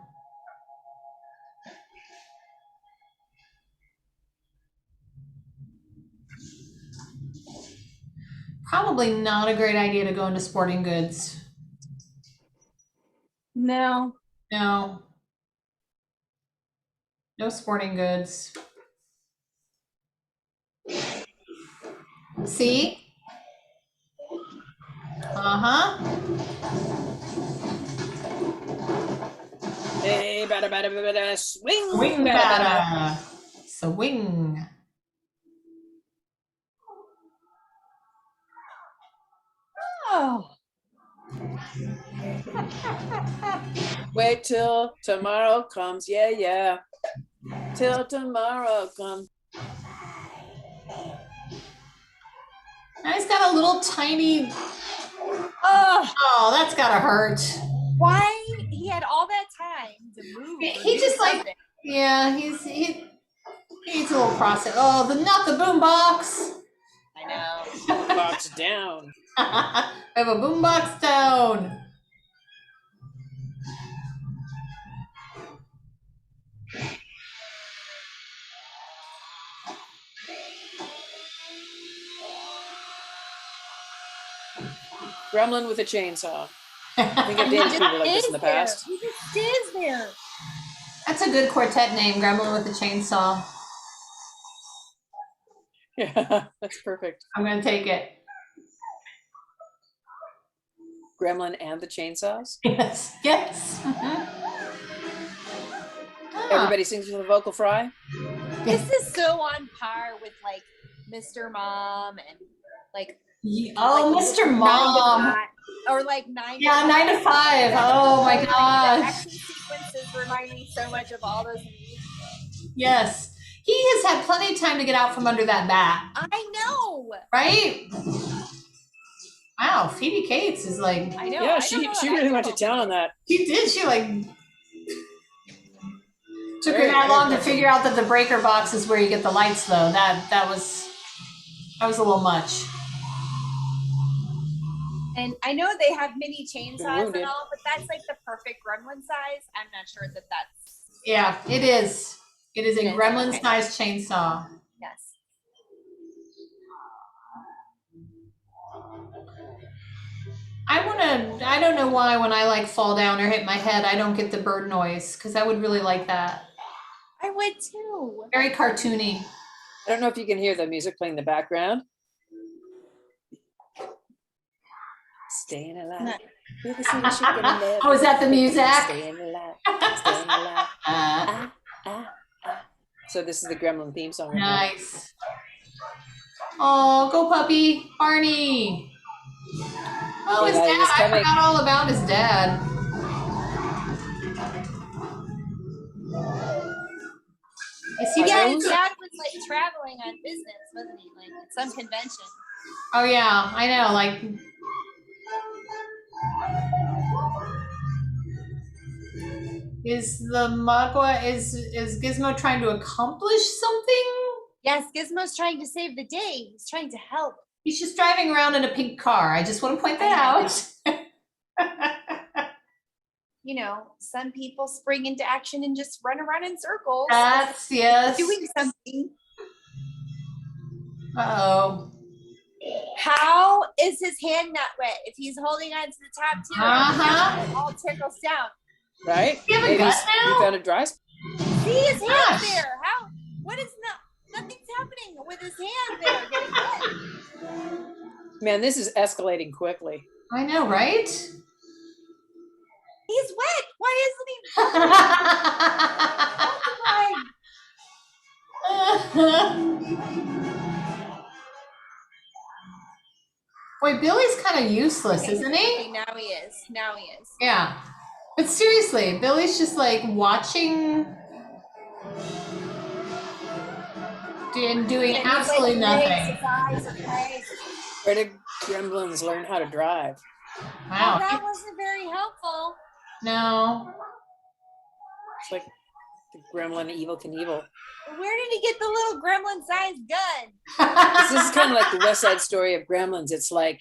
Probably not a great idea to go into sporting goods. No. No. No sporting goods. See? Uh-huh. Hey, bada, bada, bada, swing, Swing bada, bada. bada. Swing. Oh. Wait till tomorrow comes. Yeah, yeah. Till tomorrow comes. Now he's got a little tiny. Oh, Oh, that's gotta hurt. why he had all that time to move? or He do just like, something. yeah, he needs a little process. Oh, not the boom box. I know. Box down. I have a boom box down. Gremlin with a chainsaw. I think I've dated people like this in the past. He just stands there. That's a good quartet name, Gremlin with a chainsaw. Yeah, that's perfect. I'm gonna take it. Gremlin and the chainsaws. Yes, yes. Ah, Everybody sings with a vocal fry. This is so on par with like Mr. Mom and like oh, like, Mr. 9 to Mom. 5, or like 9 to Yeah, 5. 9 to 5. Oh my Like, the gosh. action sequences remind me so much of all those movies. Yes. He has had plenty of time to get out from under that bat, I know. right? Wow, Phoebe Cates is like, I know. Yeah, I she don't know she that. really I went to know. town on that. she did. She like took her Very, that very long to impressive. figure out that the breaker box is where you get the lights, though. That was a little much. And I know they have mini chainsaws wounded. and all, but that's like the perfect gremlin size. I'm not sure that that's Yeah, it is. It is a Yeah, gremlin okay. sized chainsaw. yes. I don't know why when I like fall down or hit my head, I don't get the bird noise, because I would really like that. I would too. Very cartoony. I don't know if you can hear the music playing in the background. Staying alive. With a single ship in the Oh, is that the music? Staying alive. Staying alive. Ah, ah, ah. So this is the Gremlin theme song. Right now. Nice. Oh, go puppy, Barney. Oh, his Yeah, dad. he's I coming. forgot all about his dad. Is he Are Yeah, getting? his dad was like traveling on business, wasn't he? Like at some convention. Oh yeah, I know. Like, is the Magua is Gizmo trying to accomplish something? Yes, Gizmo's trying to save the day. He's trying to help. He's just driving around in a pink car. I just want to point that out. You know, some people spring into action and just run around in circles. That's yes. Doing something. Uh-oh. How is his hand not wet if he's holding on to the top two? Uh-huh. It all trickles down. Right? You have a Maybe gut he now? found a dry spot. See his hand Gosh. there. How? What is nothing's happening with his hand there getting wet. Man, this is escalating quickly. I know, right? He's wet. Why isn't he? Wait, Billy's kind of useless, isn't he? Okay, now he is. Now he is. Yeah. But seriously, Billy's just like watching and doing And he's, absolutely like, nothing. crazy, his eyes are crazy. Where did Gremlins learn how to drive? Oh, Wow. that wasn't very helpful. No. It's like the Gremlin Evil Knievel. Where did he get the little gremlin-sized gun? This is kind of like the West Side Story of Gremlins. It's like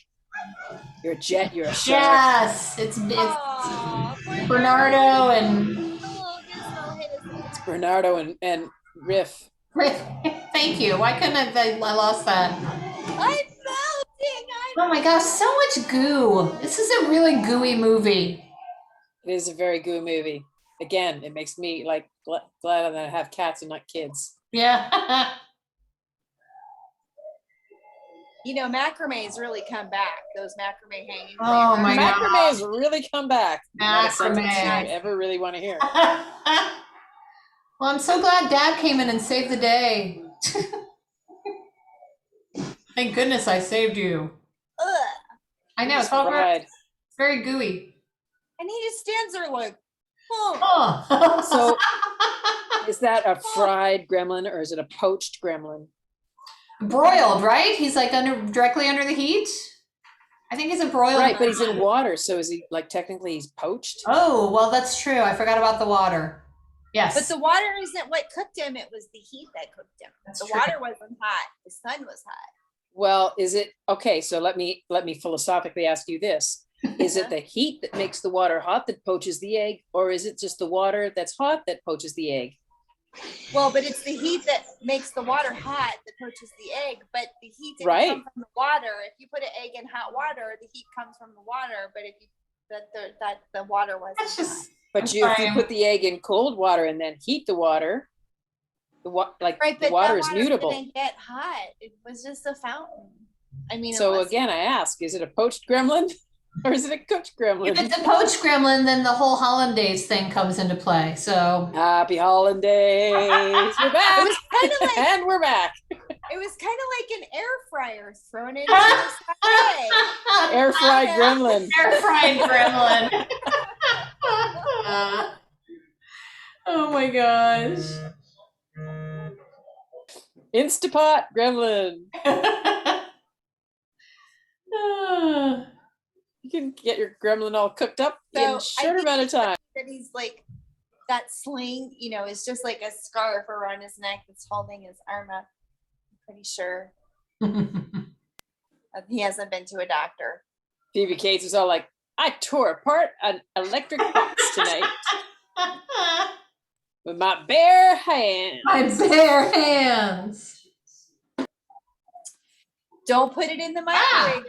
you're a jet, you're a shark. Yes, it's Aw, poor Bernardo and the little Gizmo hit his It's Bernardo and Riff. thank you. Why couldn't I lost that? I'm melting. Oh my gosh, so much goo. This is a really gooey movie. It is a very good movie. Again, it makes me like glad that I have cats and not kids. Yeah. You know, macrame's really come back. Those macrame hanging. Oh my God. Macrame has really come back. Not a sentence Macrame. you ever really want to hear. Well, I'm so glad Dad came in and saved the day. Thank goodness I saved you. Ugh. I know, He's it's all fried. it's very gooey. And he just stands there like, oh. Oh. So is that a fried gremlin or is it a poached gremlin? Broiled, right? He's like directly under the heat. I think he's a broiled. Right, but he's in water, so is he like technically he's poached? Oh, well, that's true. I forgot about the water. Yes. But the water isn't what cooked him. It was the heat that cooked him. That's the true. water wasn't hot. The sun was hot. Well, is it okay? So let me philosophically ask you this: is it the heat that makes the water hot that poaches the egg, or is it just the water that's hot that poaches the egg? Well, but it's the heat that makes the water hot that poaches the egg. But the heat didn't Right. come from the water. If you put an egg in hot water, the heat comes from the water. But if you that the water wasn't. That's hot. just. But I'm if sorry. you put the egg in cold water and then heat the water, Right, the but water that is water mutable. didn't get hot. It was just a fountain. I mean, So unless- again, I ask: is it a poached gremlin, or is it a cooked gremlin? If it's a poached gremlin, then the whole hollandaise thing comes into play. So Happy holidays! We're back, it was kind of like and we're back. it was kind of like an air fryer thrown into the sky. Air fried gremlin. air fried gremlin. Oh my gosh. Instapot gremlin. You can get your gremlin all cooked up So, in I a short think amount of time. That he's like that sling, is just like a scarf around his neck that's holding his arm up. I'm pretty sure he hasn't been to a doctor. Phoebe Cates was all like, I tore apart an electric box tonight with my bare hands. My bare hands. Don't put it in the microwave.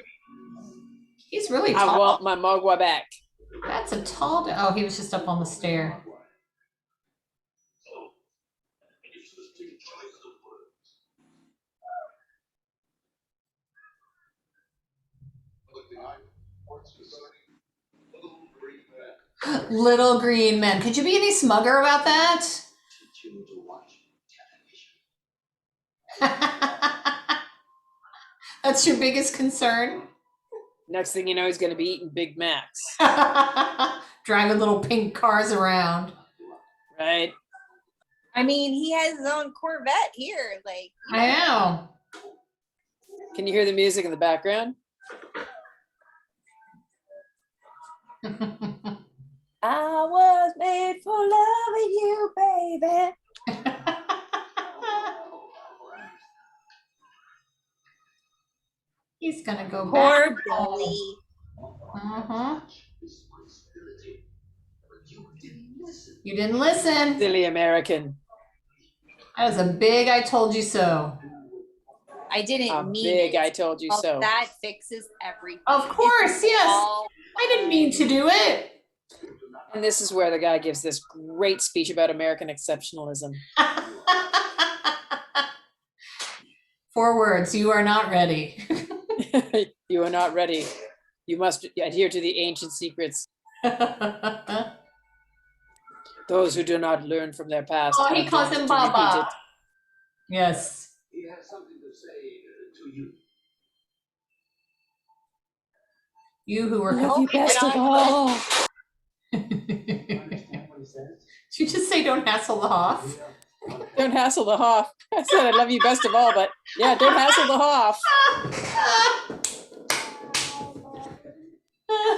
He's really I tall. want my mogwa back. That's a tall. Oh, he was just up on the stair. Little green men. Could you be any smugger about that? That's your biggest concern? Next thing you know, he's going to be eating Big Macs, Driving little pink cars around. right? I mean, he has his own Corvette here. Like, I know. Can you hear the music in the background? I was made for loving you, baby. He's gonna go poor back. Billy. Uh-huh. You didn't listen. Silly American. That was a big I told you so. I didn't A mean big it. I told you Well, so. that fixes everything. Of course, yes. All I didn't mean to do it. And this is where the guy gives this great speech about American exceptionalism. 4 words. You are not ready. You are not ready. You must adhere to the ancient secrets. Those who do not learn from their past. Oh, he are calls doomed him to repeat Baba. it. Yes. He has something to say to you. You who were Love you best of all. Understand what he says? Did you just say don't hassle the Hoff? Don't hassle the Hoff. I said I love you best of all, but yeah, don't hassle the Hoff.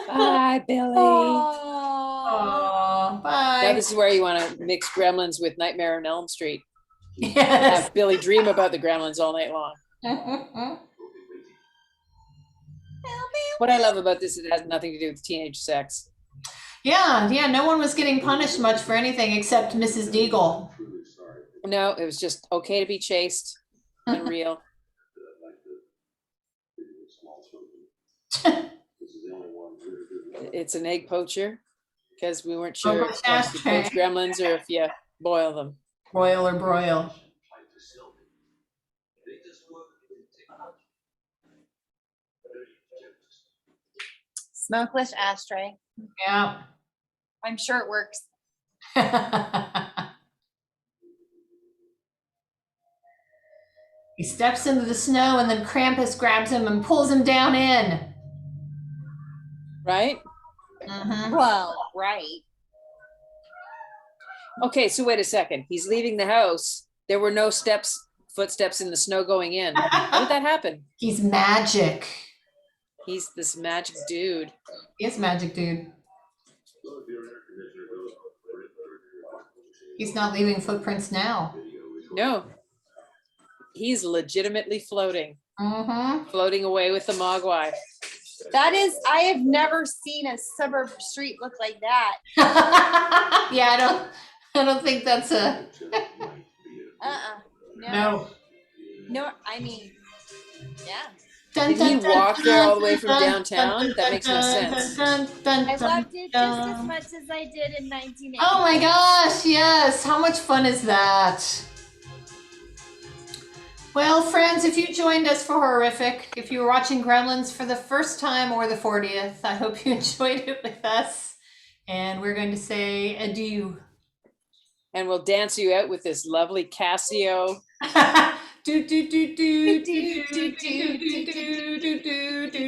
Bye, Billy. Oh, Now bye. this is where you want to mix Gremlins with Nightmare on Elm Street. Yes. Have Billy dream about the Gremlins all night long. What I love about this is it has nothing to do with teenage sex. Yeah, no one was getting punished much for anything except Mrs. Deagle. No, it was just okay to be chaste and real. It's an egg poacher because we weren't sure Poach if you ashtray. poach gremlins or if you boil them. Broil or broil. Smokeless ashtray. Yeah. I'm sure it works. He steps into the snow and then Krampus grabs him and pulls him down in. Right? Well, right. Okay, so wait a second. He's leaving the house. There were no steps footsteps in the snow going in. How did that happen? He's magic. He's this magic dude. He's magic, dude. He's not leaving footprints now. No, he's legitimately floating, Mm-hmm. floating away with the Mogwai. That is, I have never seen a suburb street look like that. Yeah, I don't think that's a No. no. No, I mean, yeah. Did he walk there all the way from downtown? That makes no sense. I loved it just as much as I did in 1980. Oh my gosh, yes. How much fun is that? Well, friends, if you joined us for Horrific, if you were watching Gremlins for the first time or the 40th, I hope you enjoyed it with us. And we're going to say adieu. And we'll dance you out with this lovely Casio. do do do do do do do do do do do do.